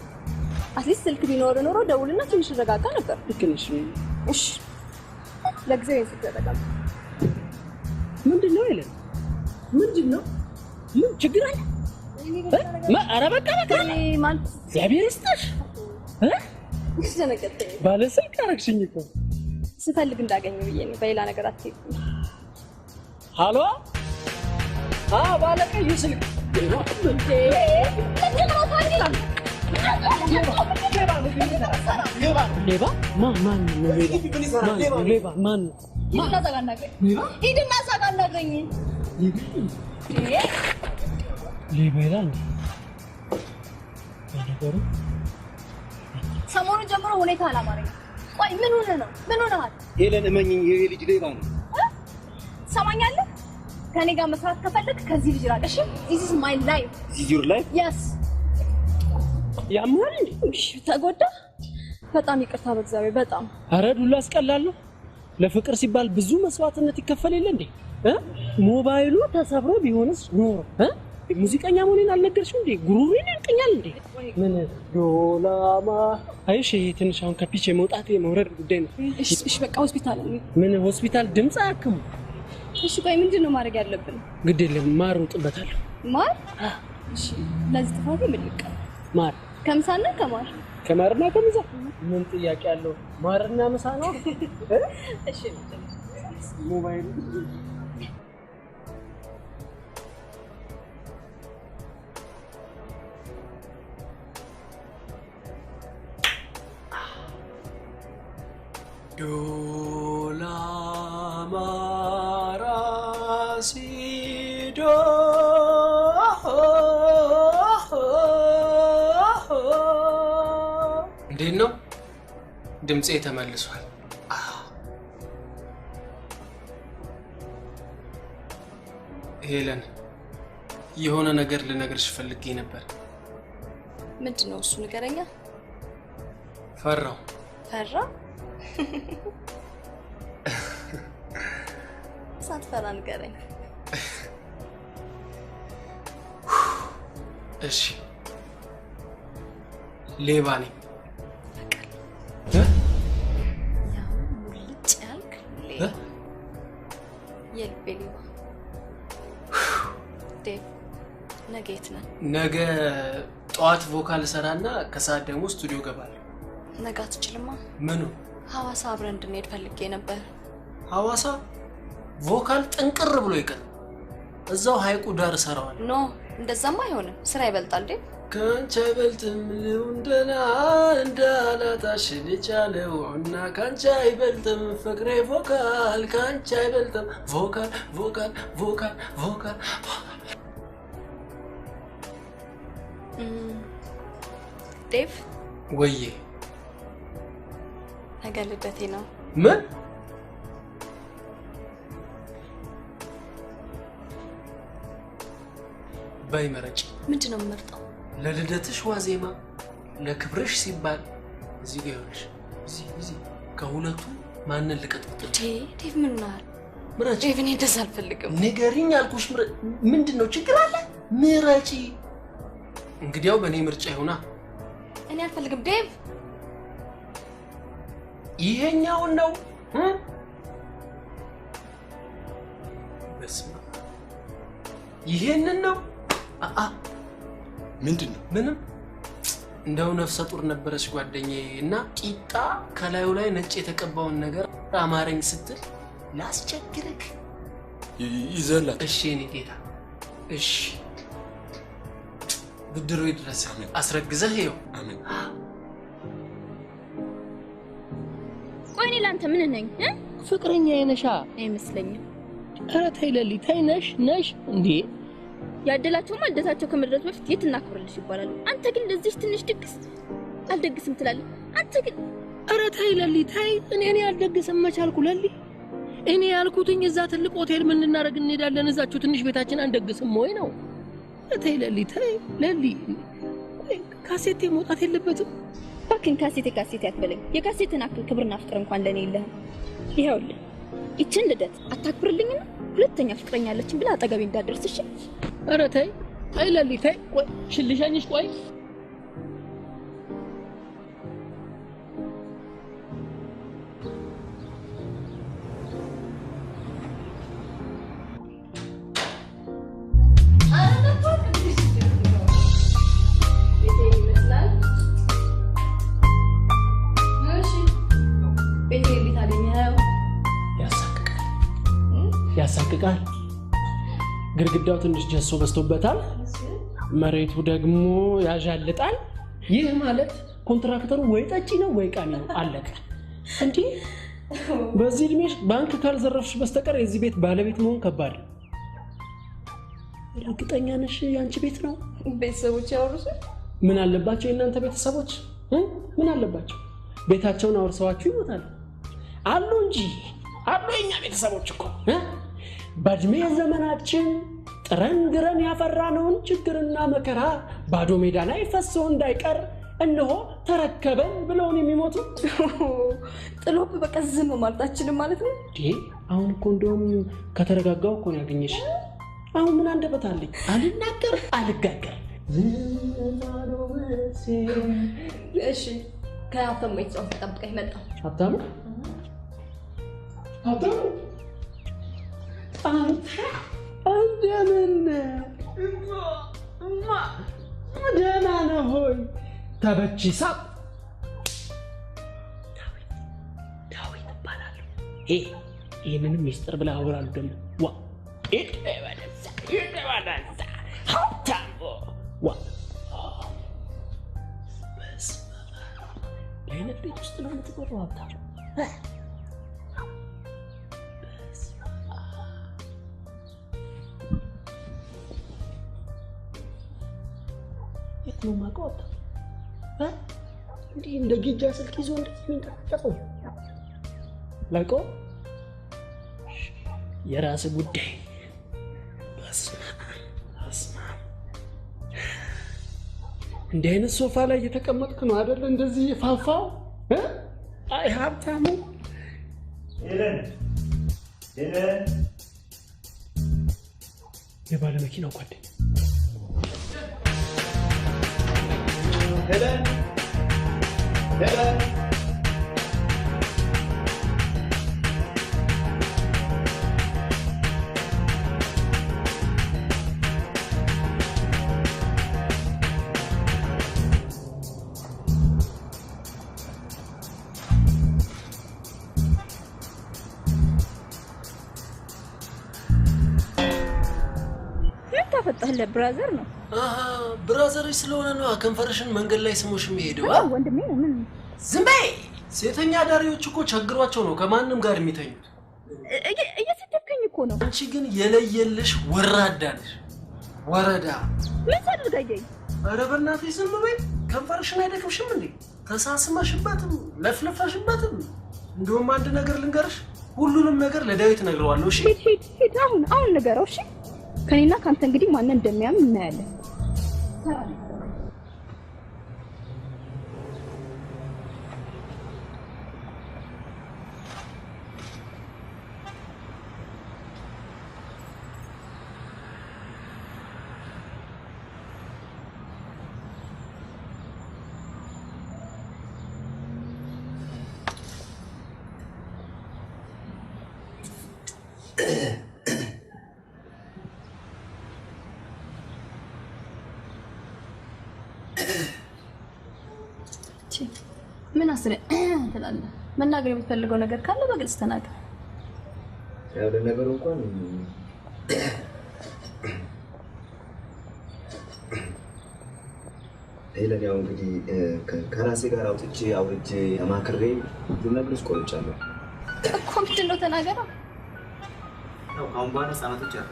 አትሊስት ስልክ ቢኖር ኖሮ ደውልና ትንሽ ረጋጋ ነበር። ልክ ነሽ። እሺ ለጊዜው ይሄን ስልክ ተጠቀም። ምንድነው ይላል? ምንድነው? ምን ችግር አለ? ኧረ በቃ ማለት እግዚአብሔር ይስጥሽ። ተነቀጠኝ ባለ ስልክ አረግሽኝ እኮ ስፈልግ እንዳገኘው ብዬ ነው። በሌላ ነገር አትይኝ። ሃሎ ባለ ቀይ ስልክ ሌባ ማን ሰሞኑን ጀምሮ ሁኔታ አላማረኝ። ቆይ ምን ሆነ ነው? ምን ሆነሃል? ሄለን እመኚኝ፣ ይሄ ልጅ ሌባ ነው። ሰማኛለህ? ከኔ ጋር መስራት ከፈለክ ከዚህ ልጅ ራቅ። እሺ this is my life. This is your life? Yes. ያማል እንዴ? እሺ ተጎዳ። በጣም ይቅርታ በእግዚአብሔር በጣም። ኧረ ዱላ አስቀላለሁ። ለፍቅር ሲባል ብዙ መስዋዕትነት ይከፈል የለ እንዴ? ሞባይሉ ተሰብሮ ቢሆንስ ኖሮ ሙዚቀኛ መሆኔን አልነገርሽም እንዴ? ጉሩሬን ያልቀኛል እንዴ? ምን ዶላማ አይሽ ትንሽ አሁን ከፒቼ መውጣት የመውረድ ጉዳይ ነው። እሺ በቃ ሆስፒታል ምን ሆስፒታል ድምጽ አያክሙ። እሺ ቆይ ምንድነው ማድረግ ያለብን? ግድ የለም ማር ውጥበታለሁ። ማር? እሺ ለዚህ ጥፋቴ ምን ልቀር? ማር ከምሳና ከማር ከማርና ከምሳ ምን ጥያቄ አለው? ማርና ምሳ ነው። እሺ ሞባይል ዶላ ማራሲዶ እንዴት ነው? ድምጼ ተመልሷል። ሄለን የሆነ ነገር ልነግርሽ ፈልጌ ነበር። ምንድነው እሱ? ንገረኛ። ፈራው። ፈራ? ሳትፈራ ንገረኝ። እሺ ሌባ ነኝ። ያው ሙልጭ ያልክ ሌባ። የልቤ ሌባ። ዴቭ ነገ የት ነህ? ነገ ጠዋት ቮካል ሰራና ከሰዓት ደግሞ ስቱዲዮ ገባለሁ። ነገ አትችልማ? ምኑ? ሐዋሳ አብረን እንድንሄድ ፈልጌ ነበር። ሐዋሳ ቮካል ጥንቅር ብሎ ይቀር እዛው ሐይቁ ዳር ሰራዋል። ኖ እንደዛማ አይሆንም። ስራ ይበልጣል። ዴቭ ካንቺ አይበልጥም እንደና እንዳላታሽ ልቻለው እና ካንቺ አይበልጥም ፍቅሬ ቮካል ካንቺ አይበልጥም ቮካል ቮካል ቮካል ቮካል ዴቭ ወዬ ነገ ልደቴ ነው። ምን? በይ መረጭ። ምንድነው የምመርጠው? ለልደትሽ ዋዜማ ለክብርሽ ሲባል እዚህ ጋር ይሆንሽ እዚህ ከሁለቱ ማንን ልቀጥቅጥ? ዴቭ ምን ነው? ምረጪ። ዴቭ እኔ እንደዛ አልፈልግም። ንገሪኝ አልኩሽ። ምንድነው ችግር አለ? ምረጪ። እንግዲያው በእኔ ምርጫ ይሆና። እኔ አልፈልግም ዴቭ። ይሄኛውን ነው። በስመ አብ ይሄንን ነው። ምንድነው? ምንም እንደው ነፍሰ ጡር ነበረች ጓደኛዬ እና ቂጣ ከላዩ ላይ ነጭ የተቀባውን ነገር አማረኝ ስትል ላስቸግርክ ይዘላት። እሺ እኔ ጌታ እሺ ብድሩ ይድረስ። አስረግዘህ ይኸው። አሜን። ቆይ እኔ ላንተ ምን ነኝ? ፍቅረኛ የነሻ አይመስለኝም። ኧረ ተይ ለሊ ተይ። ነሽ እንዴ? ያደላቸው ማልደታቸው ከመድረሱ በፊት የት እናክብርልሽ ይባላል። አንተ ግን ለዚህ ትንሽ ድግስ አልደግስም ትላለህ። አንተ ግን ኧረ ተይ ለሊ ተይ። እኔ አልደግስም መቻልኩ ለሊ። እኔ ያልኩትኝ እዛ ትልቅ ሆቴል ምን እናደርግ እንሄዳለን፣ እዛችሁ ትንሽ ቤታችን አንደግስም ወይ ነው። ተይ ለሊ ተይ ለሊ። ካሴቴ መውጣት የለበትም። ባክን ካሴቴ አትበለኝ። የካሴትን አክል ክብርና ፍቅር እንኳን ለኔ የለህም። ይኸውልህ ይችን ልደት አታክብርልኝና ሁለተኛ ፍቅረኛ አለችኝ ብላ አጠገቤ እንዳደርስ እሺ? ኧረ ተይ ለሊ ተይ። ቆይ ሽልሻኝሽ ቆይ ያሳቅቃል። ግድግዳው ትንሽ ጀሶ በስቶበታል፣ መሬቱ ደግሞ ያዣልጣል። ይህ ማለት ኮንትራክተሩ ወይ ጠጪ ነው ወይ ቃሚ ነው። አለቀ። እንዴ በዚህ እድሜሽ ባንክ ካልዘረፍሽ በስተቀር የዚህ ቤት ባለቤት መሆን ከባድ ነው። እርግጠኛ ነሽ ያንቺ ቤት ነው? ቤተሰቦች ያወርሱ ምን አለባቸው? የእናንተ ቤተሰቦች ምን አለባቸው? ቤታቸውን አውርሰዋችሁ ይሞታል አሉ እንጂ አሉ። የኛ ቤተሰቦች እኮ በእድሜ ዘመናችን ጥረን ግረን ያፈራነውን ችግርና መከራ ባዶ ሜዳ ላይ ፈሶ እንዳይቀር እነሆ ተረከበን ብለውን የሚሞቱ። ጥሎብ በቃ ዝም ማለታችንም ማለት ነው። አሁን እኮ እንደውም ከተረጋጋው እኮ ነው ያገኘሽ። አሁን ምን አንደበት አለኝ? አልናገር አልጋገር። እሺ ከሀብታሙ ቤተሰብ ተጠብቀኝ መጣ። ሀብታሙ እንደምን ደህና ነህ ሆይ? ተበቺሳ ዳዊት እባላለሁ። ይህንንም ሚስጥር ብለህ አውራሉ ደግሞ ዋ ይደባለዛ ሀብታሙ ዋ በስመ አብ በአይነት ቤት ውስጥ ነው የምትቆረው ሀብታሙ። የት ነው የማውቀው ሀብታሙ? እንዲህ እንደ ጊጃ ስልክ ይዞ እንደዚህ የሚንቀጠቀጠው ላውቀው? የራስህ ጉዳይ። በስመ አብ እንዲህ አይነት ሶፋ ላይ እየተቀመጥክ ነው አይደል እንደዚህ ፋፋው? አይ ሀብታሙ ሄለን የባለ መኪናው ጓደኛ ሄለን ታፈጣለ ብራዘር ነው። ብራዘርሽ ስለሆነ ነው ከንፈርሽን መንገድ ላይ ስሞሽ የሚሄደው። ወንድሜ ምን ዝም በይ። ሴተኛ ዳሪዎች እኮ ቸግሯቸው ነው ከማንም ጋር የሚተኙት። እየሰደብከኝ እኮ ነው። አንቺ ግን የለየልሽ ወራዳ ነሽ። ወረዳ ምን ታደርጋለህ? ኧረ በእናትሽ ዝም በይ። ከንፈርሽን አይደክምሽም እንዴ? ተሳስመሽበትም ለፍለፈሽበትም። እንደውም አንድ ነገር ልንገርሽ፣ ሁሉንም ነገር ለዳዊት ነግረዋለሁ። እሺ ሂድ አሁን ንገረው። እሺ ከኔና ካንተ እንግዲህ ማንን እንደሚያምን እናያለን። ምን አስረ ትላለህ? መናገር የምትፈልገው ነገር ካለ በግልጽ ተናገር። ያው ለነገሩ እንኳን ሄለን ያው እንግዲህ ከራሴ ጋር አውርቼ ተማክሬ ብዙ ነገሮች ቆርጫለሁ እኮ። ምንድን ነው ተናገረው። ያው አሁን በኋላ ህጻናቶች አሉ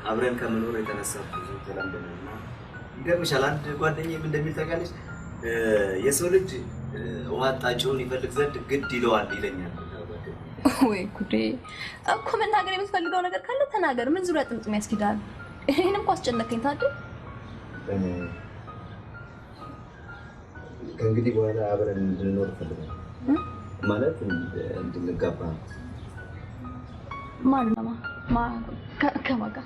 አብረን ከመኖር የተነሳ ብዙ ተላምደናልና ይገርምሻል። አንድ ጓደኛዬ ምን እንደሚል ታውቂያለሽ? የሰው ልጅ ውሃ ጣጭውን ይፈልግ ዘንድ ግድ ይለዋል ይለኛል። ወይ ጉዴ! እኮ መናገር የምትፈልገው ነገር ካለ ተናገር። ምን ዙሪያ ጥምጥም ያስኪዳል? እኔንም እኮ አስጨነቀኝ። ታዲያ ከእንግዲህ በኋላ አብረን እንድንኖር እፈልጋለሁ። ማለት እንድንጋባ። ከማን ጋር?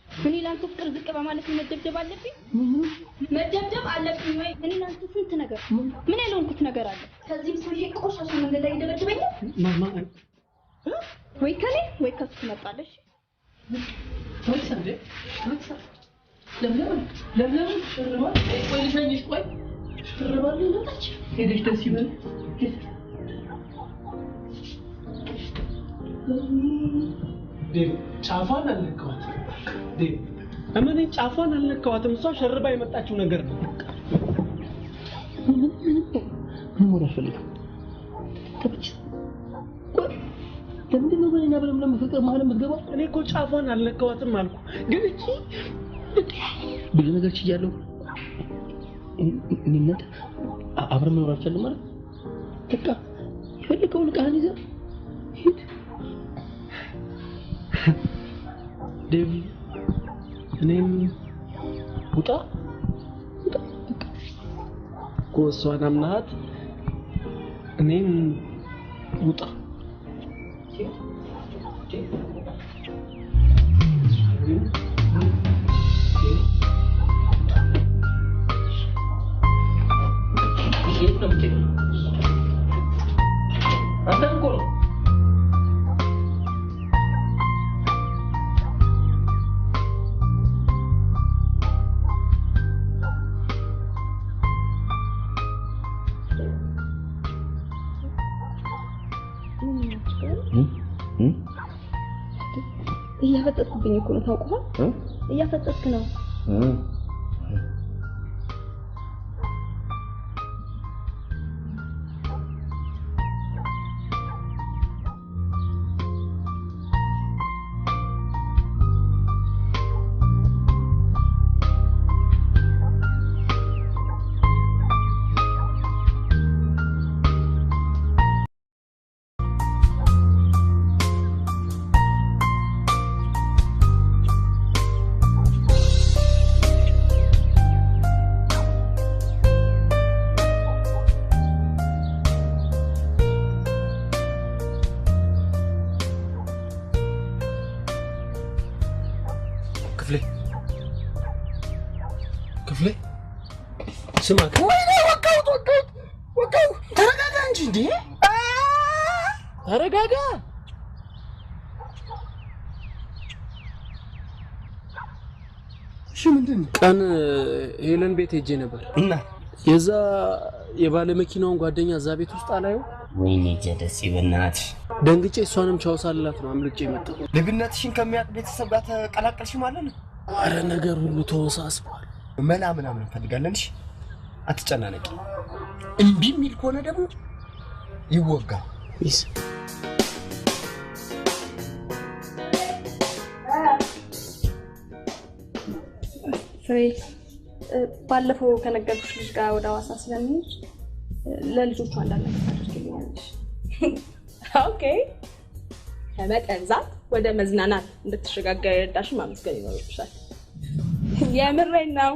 እኔ ላንተ ፍቅር ዝቅ በማለት መደብደብ አለብኝ? መደብደብ አለብኝ ወይ? እኔ ላንተ ስንት ነገር ምን ያልሆንኩት ነገር አለ? ከዚህም ሰውዬ ቆሻሻ መንገድ ላይ ይደበድበኛል። ማማ ወይ ከኔ ወይ ከሱ ትመጣለሽ። ወይ ሰንዴ ለምን ሽርባ ወይ ልሸኝሽ? ቆይ ሽርባ ልመጣች ሄደሽ ደስ ይበል። ጫፏን አልነካዋትም። እመኔ ጫፏን አልነካዋትም። እሷ ሸርባ የመጣችው ነገር ነው። ምን ወደ ፈልገው ተብጭ ለምንድን ነው በእኔና በለምለም ፍቅር መሀል የምትገባው? እኔ እኮ ጫፏን አልነካዋትም አልኩ። ግን እቺ ብዙ ነገር ችያለሁ። እኔነት አብረን መኖር አልቻልንም ማለት በቃ የፈለከውን ዕቃህን ይዘህ ሂድ። ዴቭ እኔም ውጣ እኮ እሷን አምናት እኔም ውጣ እያፈጠጥኩብኝ እኮ ነው። ታውቀዋል? እያፈጠጥክ ነው። ክፍሌ ስማ፣ ወይኔ ወቃው ተረጋጋ እንጂ እንዴ! ተረጋጋ። እሺ ምንድን ነው? ቀን ሄለን ቤት ሄጄ ነበር እና የዛ የባለ መኪናውን ጓደኛ እዛ ቤት ውስጥ አላየው። ወይኔ ጀደስ ይበናት ደንግጬ እሷንም ቻው ሳላት ነው አምልጬ መጣሁ። ልግነትሽን ከሚያውቅ ቤተሰብ ጋር ተቀላቀልሽ ማለት ነው? አረ ነገር ሁሉ ተወሳስቧል። መላ ምናምን እንፈልጋለን። እሺ አትጨናነቂ። እምቢ የሚል ከሆነ ደግሞ ይወጋል። ፍሬ ባለፈው ከነገርኩሽ ልጅ ጋር ወደ ሐዋሳ ስለሚሄድ ለልጆቹ አንዳንድ ነገር ታደርጊልኛለሽ። ኦኬ። ከመጠንዛት ወደ መዝናናት እንድትሸጋገር የረዳሽ ማመስገን ይኖርብሻል። የምሬን ነው።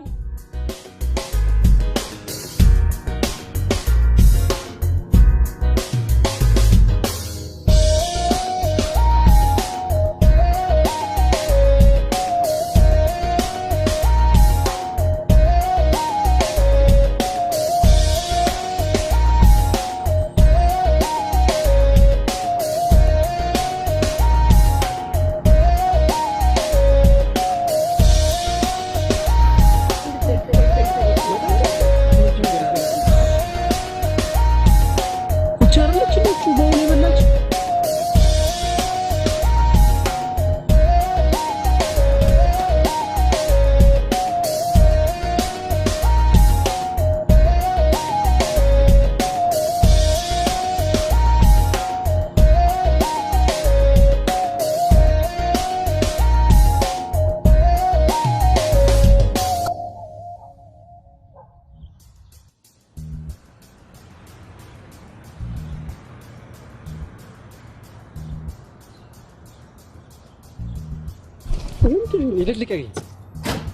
ይልልቀኝ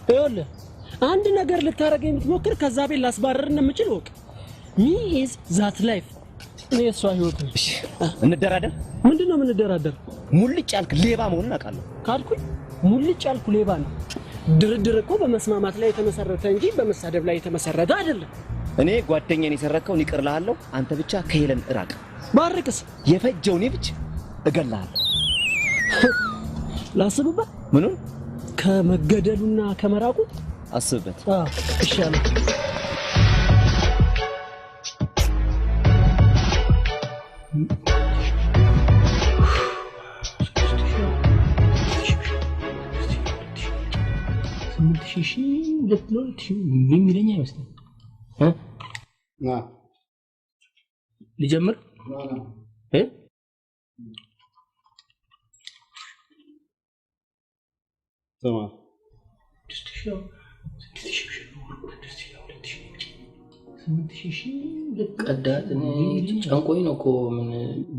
ይኸውልህ አንድ ነገር ልታረገኝ የምትሞክር ከዛ ቤት ላስባረር እንደምችል ወቅ ሚ ኢዝ ዛት ላይፍ እኔ እሷ ህይወት ነሽ። እንደራደር። ምንድነው የምንደራደር? ሙልጭ ያልክ ሌባ መሆኑን አውቃለሁ። ካልኩኝ ሙልጭ ያልኩ ሌባ ነው። ድርድር እኮ በመስማማት ላይ የተመሰረተ እንጂ በመሳደብ ላይ የተመሰረተ አይደለም። እኔ ጓደኛዬን የሰረከውን ይቅር እልሃለሁ። አንተ ብቻ ከሄለን እራቅ። ባርክስ የፈጀውን ብቻ እገልሃለሁ። ላስብበት። ምኑን? ከመገደሉና ከመራቁ አስብበት። ይሻላል። የሚለኝ አይመስልም። ልጀምር? ቀዳት ጨንቆኝ ነው እኮ ምን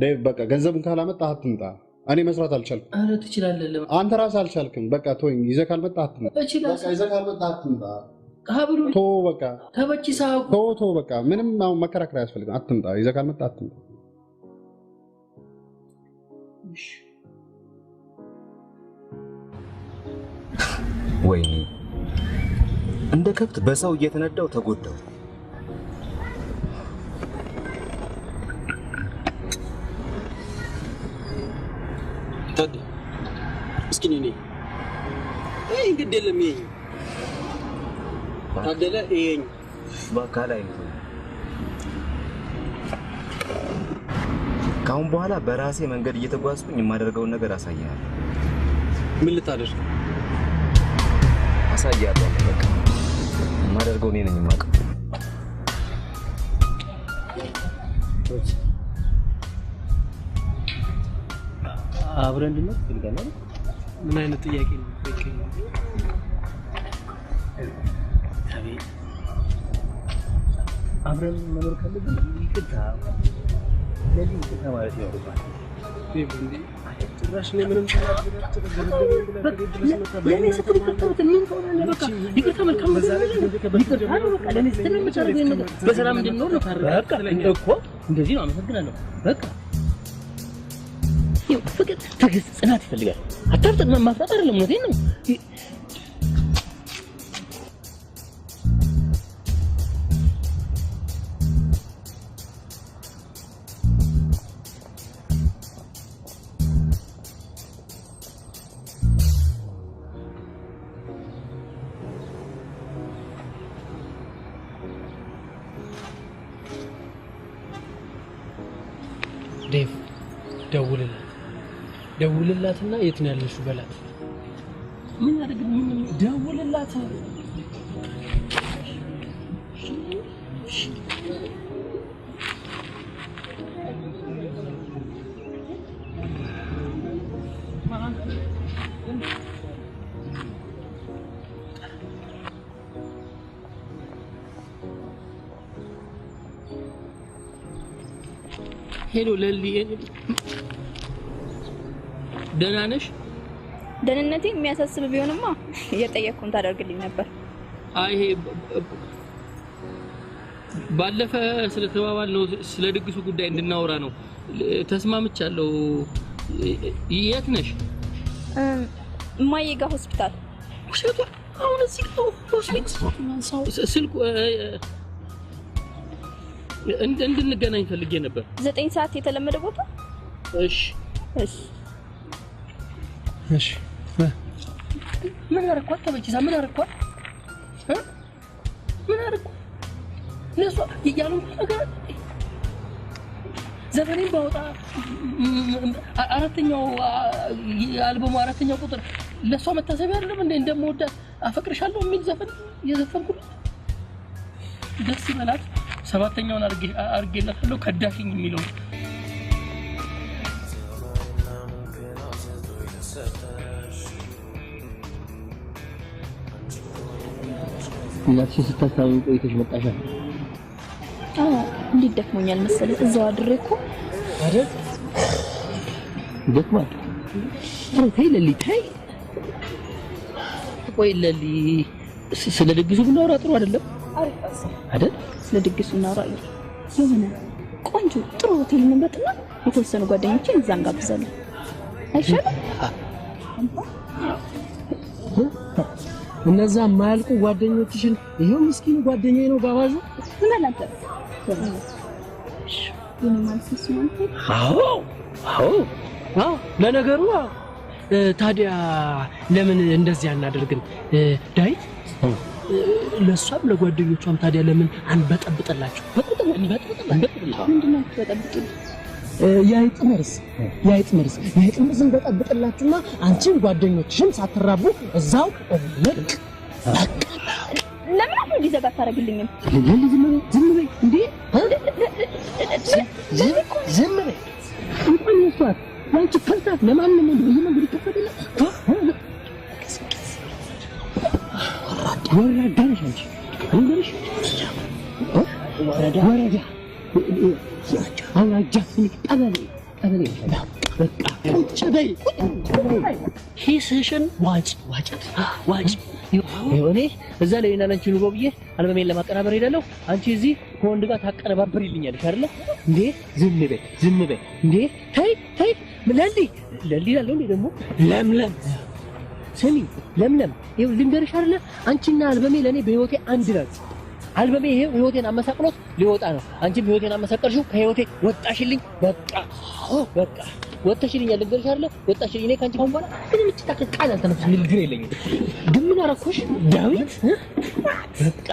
ዴቭ፣ በቃ ገንዘቡን ካላመጣህ አትምጣ። እኔ መስራት አልቻልኩም። ኧረ ትችላለህ። አንተ ራስህ አልቻልክም። በቃ ተወኝ። ይዘህ ካልመጣህ አትምጣ። በቃ ይዘህ ካልመጣህ አትምጣ። ሀብሉ ቶ በቃ ተበቺሳ ቶ በቃ ምንም አሁን መከራከር አያስፈልግም። አትምጣ። ይዘህ ካልመጣህ አትምጣ። ወይኔ እንደ ከብት በሰው እየተነዳው ተጎዳው። ታዲ እስኪ ነኝ እንግዲህ የለም ይሄ ታደለ ይሄኝ በቃላይ ነው። ካሁን በኋላ በራሴ መንገድ እየተጓዝኩኝ የማደርገውን ነገር አሳያለሁ። ምን ልታደርግ? አሳያለሁ። በቃ የማደርገው እኔ ነኝ የማውቀው። አብረን እንድንኖር ትፈልጋለህ? ምን አይነት ጥያቄ ነው? አብረን መኖር ካለብን ይቅርታ ማለት ይኖርባል። ጭራሽ እኔ ምንም በሰላም እንድንኖር ነው። እንደዚህ ነው። አመሰግናለሁ። በቃ ፍቅር፣ ትዕግስት፣ ጽናት ይፈልጋል። አታፍጥጥ። ማፍጠጥ አይደለም። እውነቴን ነው። ዴቭ ደውልላትና የት ነው ያለሽው በላት። ምን አድርግ? ምን ደውልላት። ሄሎ ለሊ ደህና ነሽ? ደህንነቴ የሚያሳስብ ቢሆንማ እየጠየቅኩን ታደርግልኝ ነበር። አይ ባለፈ ስለተባባልነው ስለ ድግሱ ጉዳይ እንድናወራ ነው። ተስማምቻለሁ። የት ነሽ? ማየጋ ሆስፒታል። ውሸቷ አሁን እዚህ ሆስፒታል ስልኩ እንድንገናኝ ፈልጌ ነበር። 9 ሰዓት የተለመደ ቦታ። እሺ እሺ እሺ። ምን አረኳት? ተበጅሳ ምን አረኳት? ምን አረኳት? ለሷ ይያሉ ነገር ዘፈኔን ባወጣ አራተኛው አልበሙ አራተኛው ቁጥር ለሷ መታሰቢያ አይደለም እንዴ? እንደምወዳት አፈቅርሻለሁ የሚል ዘፈን የዘፈንኩት ደስ ይበላት። ሰባተኛውን አርጌላታለሁ ከዳሽኝ የሚለው እናትሽ ስታስታውቂ ቆይተሽ መጣሻ? አዎ እንዴት ደክሞኛል መሰለኝ። እዛው አድሬ እኮ አይደል? ደክሟል። ተይ ለሊ ተይ። ቆይ ለሊ ስለ ድግሱ ብናወራ ጥሩ አይደለም አይደል? ስለ ድግሱ እናወራ። የሆነ ቆንጆ ጥሩ ሆቴል እንመርጥና የተወሰኑ ጓደኞችን እዛ እንጋብዛለን አይሻልም? እነዛ ማያልቁ ጓደኞችሽን ይሄው ምስኪን ጓደኛዬ ነው ጋባዡ። ምን አላንተ ምን ማለት ነው? አዎ ለነገሩ ታዲያ ለምን እንደዚህ አናደርግም? ዳዊት ለሷም ለጓደኞቿም ታዲያ ለምን አንበጠብጥላችሁ? ምንድነው ተበጠብጡ? ያይጥ መርስ እንበጠብጥላችሁና አንቺም ጓደኞችሽም ሳትራቡ እዛው ልቅ ለምን አሁን ሊዘጋ ታረግልኝም? ዝም በይ እንዴ! ዝም በይ እንኳን መስዋዕት ያንቺ ከልታት ለማንም እንደዚህ መንገድ ይከፈታል። ወራዳ ነሽ አንቺ እንግዲህ ወራዳ አውራጃ ቀበሌ በቃ ቁጭ በይ። ሂስሽን ዋጭ ይሆኔ እዛ ላይ እና አንቺ ኑሮ ብዬ አልበሜን ለማቀናበር ሄዳለሁ። አንቺ እዚህ ከወንድ ጋር ታቀነባብሪልኛለሽ አይደለ እንዴ? ዝም በይ እንዴ! ተይ ለሊ ያለው ደግሞ ለምለም ስሚ ለምለም ይኸው ልንገርሽ አይደለ አንቺና አልበሜ ለኔ በህይወቴ አንድ ናት። አልበሜ ይሄ ህይወቴን አመሳቅሎት ሊወጣ ነው። አንቺም ህይወቴን አመሳቀልሽው ከህይወቴ ወጣሽልኝ። በቃ ወጣሽልኝ ልንገርሽ አይደለ ወጣሽልኝ። እኔ ካንቺ ካሁን በኋላ ምንም ጭቃቅ ቃል አልተነፍስ ንግግር የለኝም። ግን ምን አረኩሽ ዳዊት? በቃ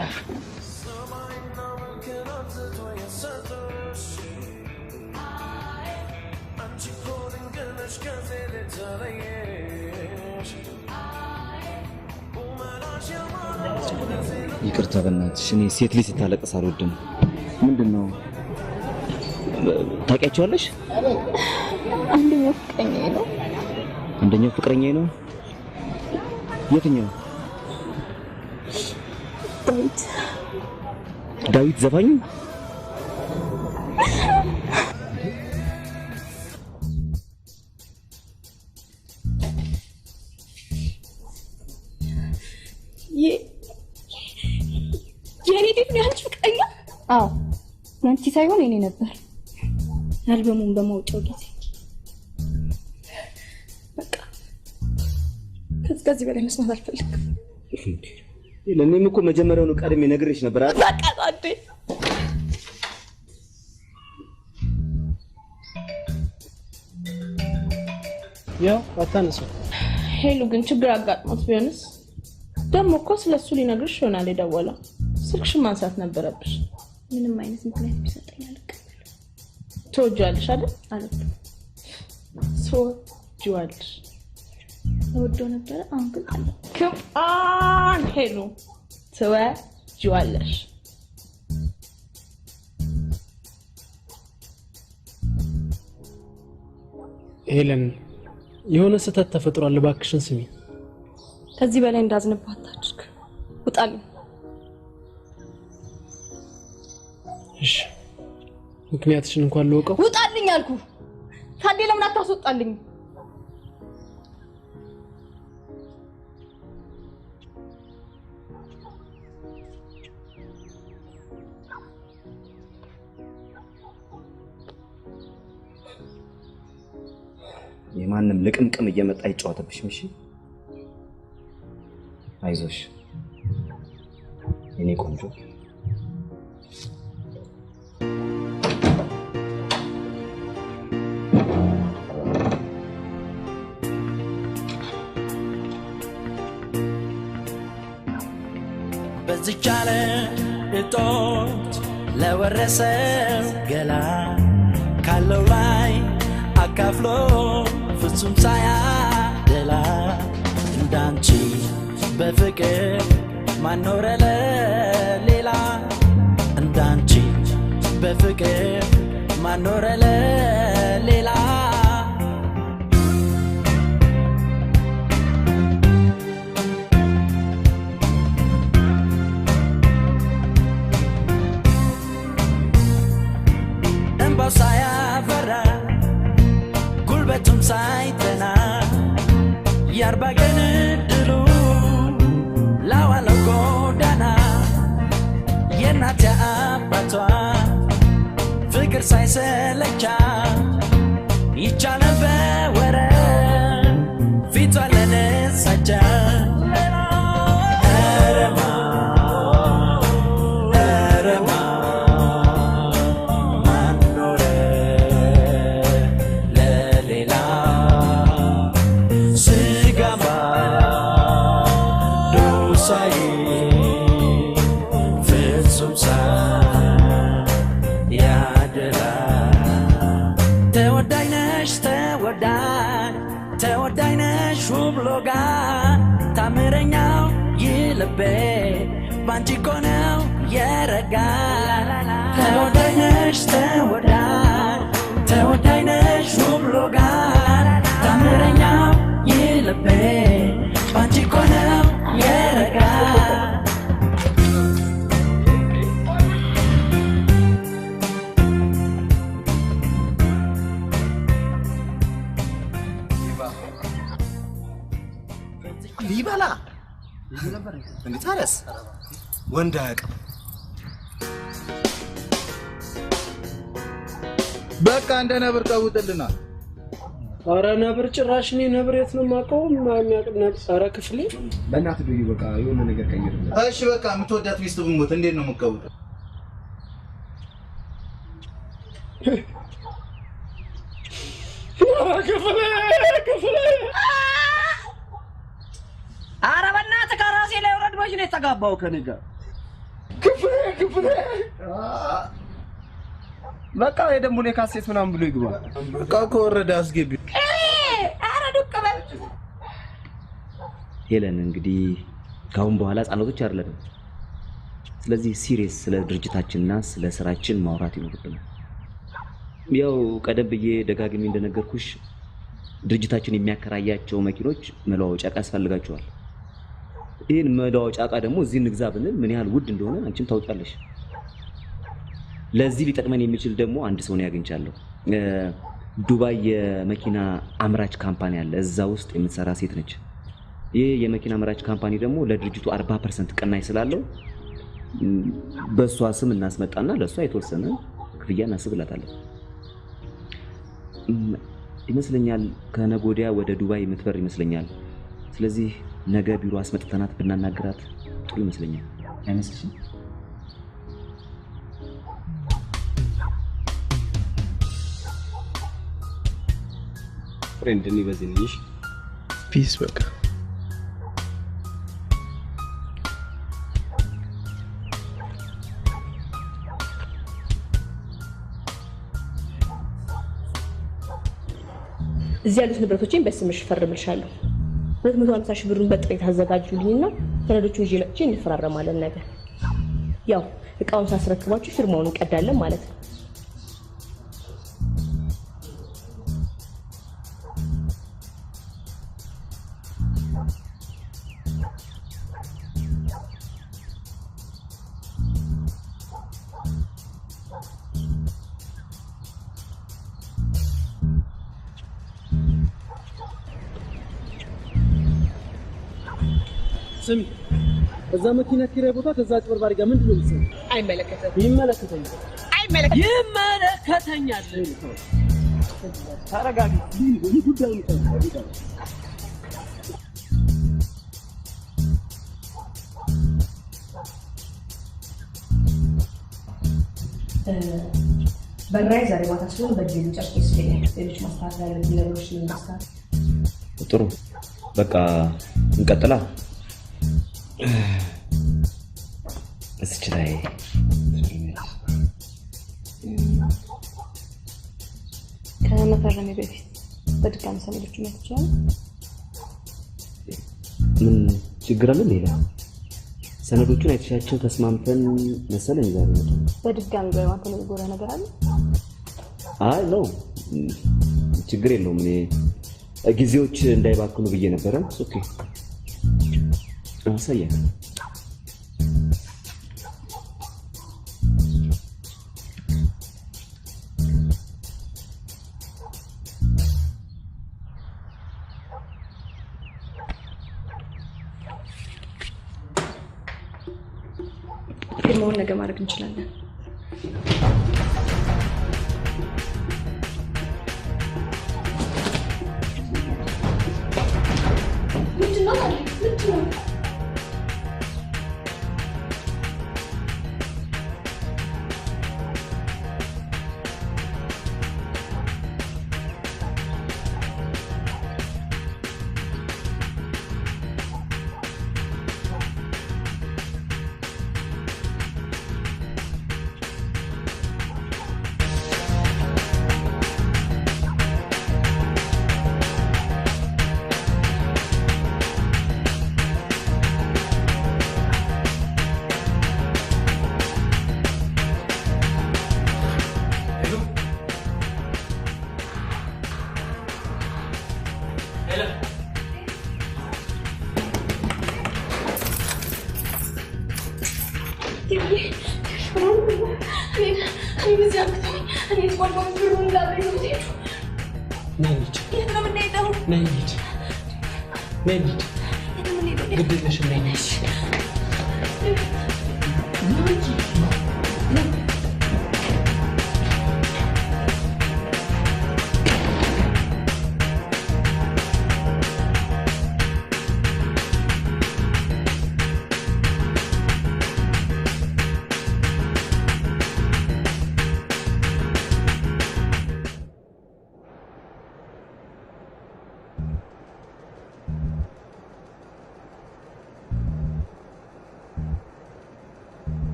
ይቅርታ በእናትሽ እኔ ሴት ልጅ ስታለቅስ አልወድም። ምንድነው ታውቂያቸዋለሽ? አንደኛው ፍቅረኛዬ ነው። የትኛው? ዳዊት ዘፋኙ? የኔ ቤት ነው ያንቺ ፍቅረኛ? አዎ ያንቺ ሳይሆን የኔ ነበር። አልበሙን በማውጣው ጊዜ በቃ ከዚህ በላይ መስማት አልፈልግም። ለኔም እኮ መጀመሪያውኑ ቀድሜ ነግሬሽ ነበር አይደል? በቃ ታዴ ያው አታነሱ። ሄሉ ግን ችግር አጋጥሞት ቢሆንስ? ደግሞ እኮ ስለሱ ሊነግርሽ ይሆናል የደወለው። ስልክሽን ማንሳት ነበረብሽ። ምንም አይነት ምክንያት ቢሰጠኝ አልቀበልም። ትወጂዋለሽ አይደል? አልወድም። ትወጂዋለሽ? እወደው ነበረ፣ አሁን ግን አልወድም። ክፋን ሄሉ ትወጂዋለሽ? ሄለን የሆነ ስህተት ተፈጥሯል። እባክሽን ስሚ። ከዚህ በላይ እንዳዝንባት አድርግ። ውጣልኝ። እሺ ምክንያትሽን እንኳን ልወቀው። ውጣልኝ አልኩ። ታዲያ ለምን አታስወጣልኝ? የማንም ልቅምቅም እየመጣ ይጫወተብሽ ምሽ አይዞሽ እኔ ቆንጆ በዝቻለ እጦት ለወረሰው ገላ ካለው ላይ አካፍሎ ፍጹም ሳያደላ እንዳንቺ በፍቅር ማኖረ ለሌላ እንዳንቺ በፍቅር ማኖረ ለሌላ እንባው ሳያፈራ ጉልበቱም ሳይተና የአርባ ቀን ዕድሉ ላዋለው ጎዳና የእናት አባቷ ፍቅር ሳይሰለቻ ይቻለ በወረት ፊቷ ለነሳቻ ተወዳይነሽ ውብሎጋ ታምረኛው ይልቤ ባንቺ እኮ ነው የረጋ ተወዳይነሽ ተወዳይነሽ ውብሎጋ ታምረኛው ይልቤ ባንቺ እኮ ነው የረጋ ሊበላ እንዴ ታረስ ወንድ አያውቅም። በቃ እንደ ነብር ቀውጥልና። ኧረ ነብር ጭራሽ እኔ ነብር የት ነው የማውቀው? የሚያውቅ ኧረ ክፍሌ በእናትህ ዱይ በቃ የሆነ ነገር ቀይርልኝ። እሺ በቃ የምትወዳት ሚስት ብሞት እንዴት ነው የምትቀውጠው? ክፍሌ ኧረ በእናትህ ከራሴ ላይ ወረድ። መች ነው የተጋባው ከእኔ ጋር? ክፍሌ በቃ ወይ ደግሞ እኔ ካሴት ምናምን ብሎ ይግባ። በቃ ከወረደ አስገቢ። ኧረ ዱቅ በል። ሄለን እንግዲህ ካሁን በኋላ ጻኖቶች አይደለም። ስለዚህ ሲሪየስ ስለ ድርጅታችንና ስለ ስራችን ማውራት ይኖርብናል። ያው ቀደም ብዬ ደጋግሜ እንደነገርኩሽ ድርጅታችን የሚያከራያቸው መኪኖች መለዋወጫ ዕቃ ያስፈልጋቸዋል። ይህን መለዋወጫ ዕቃ ደግሞ እዚህ እንግዛ ብንል ምን ያህል ውድ እንደሆነ አንቺም ታውቂያለሽ። ለዚህ ሊጠቅመን የሚችል ደግሞ አንድ ሰው ነው ያገኝቻለሁ። ዱባይ የመኪና አምራች ካምፓኒ አለ። እዛ ውስጥ የምትሰራ ሴት ነች። ይህ የመኪና አምራች ካምፓኒ ደግሞ ለድርጅቱ 40% ቅናሽ ስላለው በእሷ ስም እናስመጣና ለእሷ የተወሰነ ክፍያ እናስብላታለን ይመስለኛል። ከነገ ወዲያ ወደ ዱባይ የምትበር ይመስለኛል። ስለዚህ ነገ ቢሮ አስመጥተናት ብናናግራት ጥሩ ይመስለኛል። አይመስልሽም? ፍሬንድ እኔ በዚህ ነኝ። ፒስ በቃ እዚህ ያሉት ንብረቶችን በስምሽ ፈርምልሻለሁ። 250 ሺህ ብሩን በጥሬ ታዘጋጁልኝና ሰነዶቹን ይዤ መጥቼ እንፈራረማለን። ነገር ያው እቃውን ሳስረክባችሁ ፊርማውን እንቀዳለን ማለት ነው። ስሚ እዛ መኪና ኪራይ ቦታ ከዛ አጭበርባሪ ጋር ምንድነው የምትሰራው? ይመለከተኛል። ተረጋጊ። ይህ ጉዳይ ነው። በራይ ዛሬ ማታ ስለሆነ በዚህ ጨርቅ ይስለኛል። ሌሎች ማስተካከል ያለብን ነገሮች ልናስተካክል። ጥሩ በቃ እንቀጥላ። እስኪ ላይ ከመፈረሜ በፊት በድጋሚ ሰነዶቹ ማየት ይችላል? ምን ችግር አለ? ሌላ ሰነዶቹን አይተሻቸው ተስማምተን መሰለኝ ዛሬ ነው። በድጋሚ በማታ ነው ጎራ ነገር አለ? አይ ነው ችግር የለውም። እኔ ጊዜዎች እንዳይባክኑ ብዬ ነበረ። ኦኬ አሳያለሁ። ፊርማውን ነገ ማድረግ እንችላለን።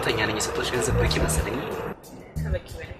እርግጠኛ ነኝ የሰጠሁሽ ገንዘብ በቂ መሰለኝ። ከበቂ በላይ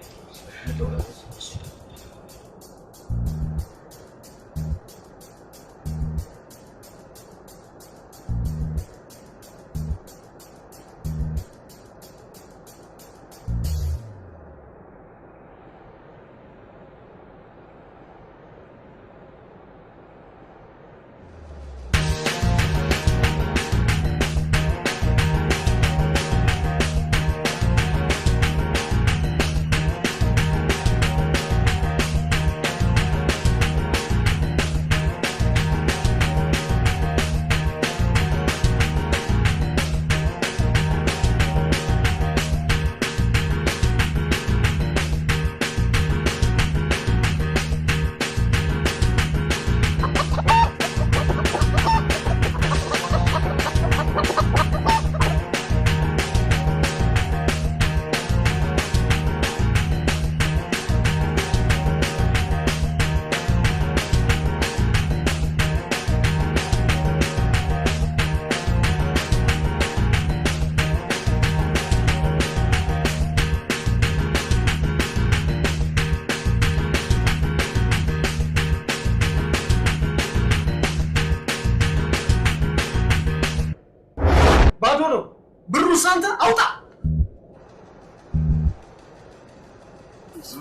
አንተ አውጣ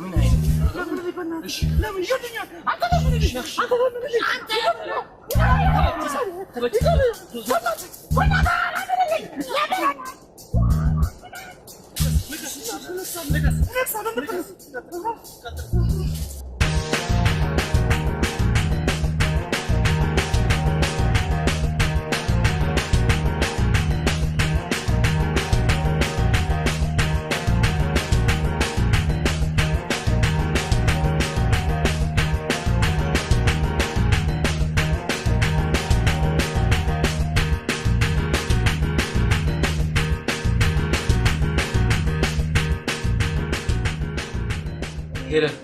ምን አይነት ለምን ይገኛል አንተ ለምን ሄለን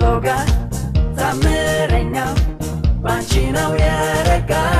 Loga, Tamerenya, Banchino Yerega.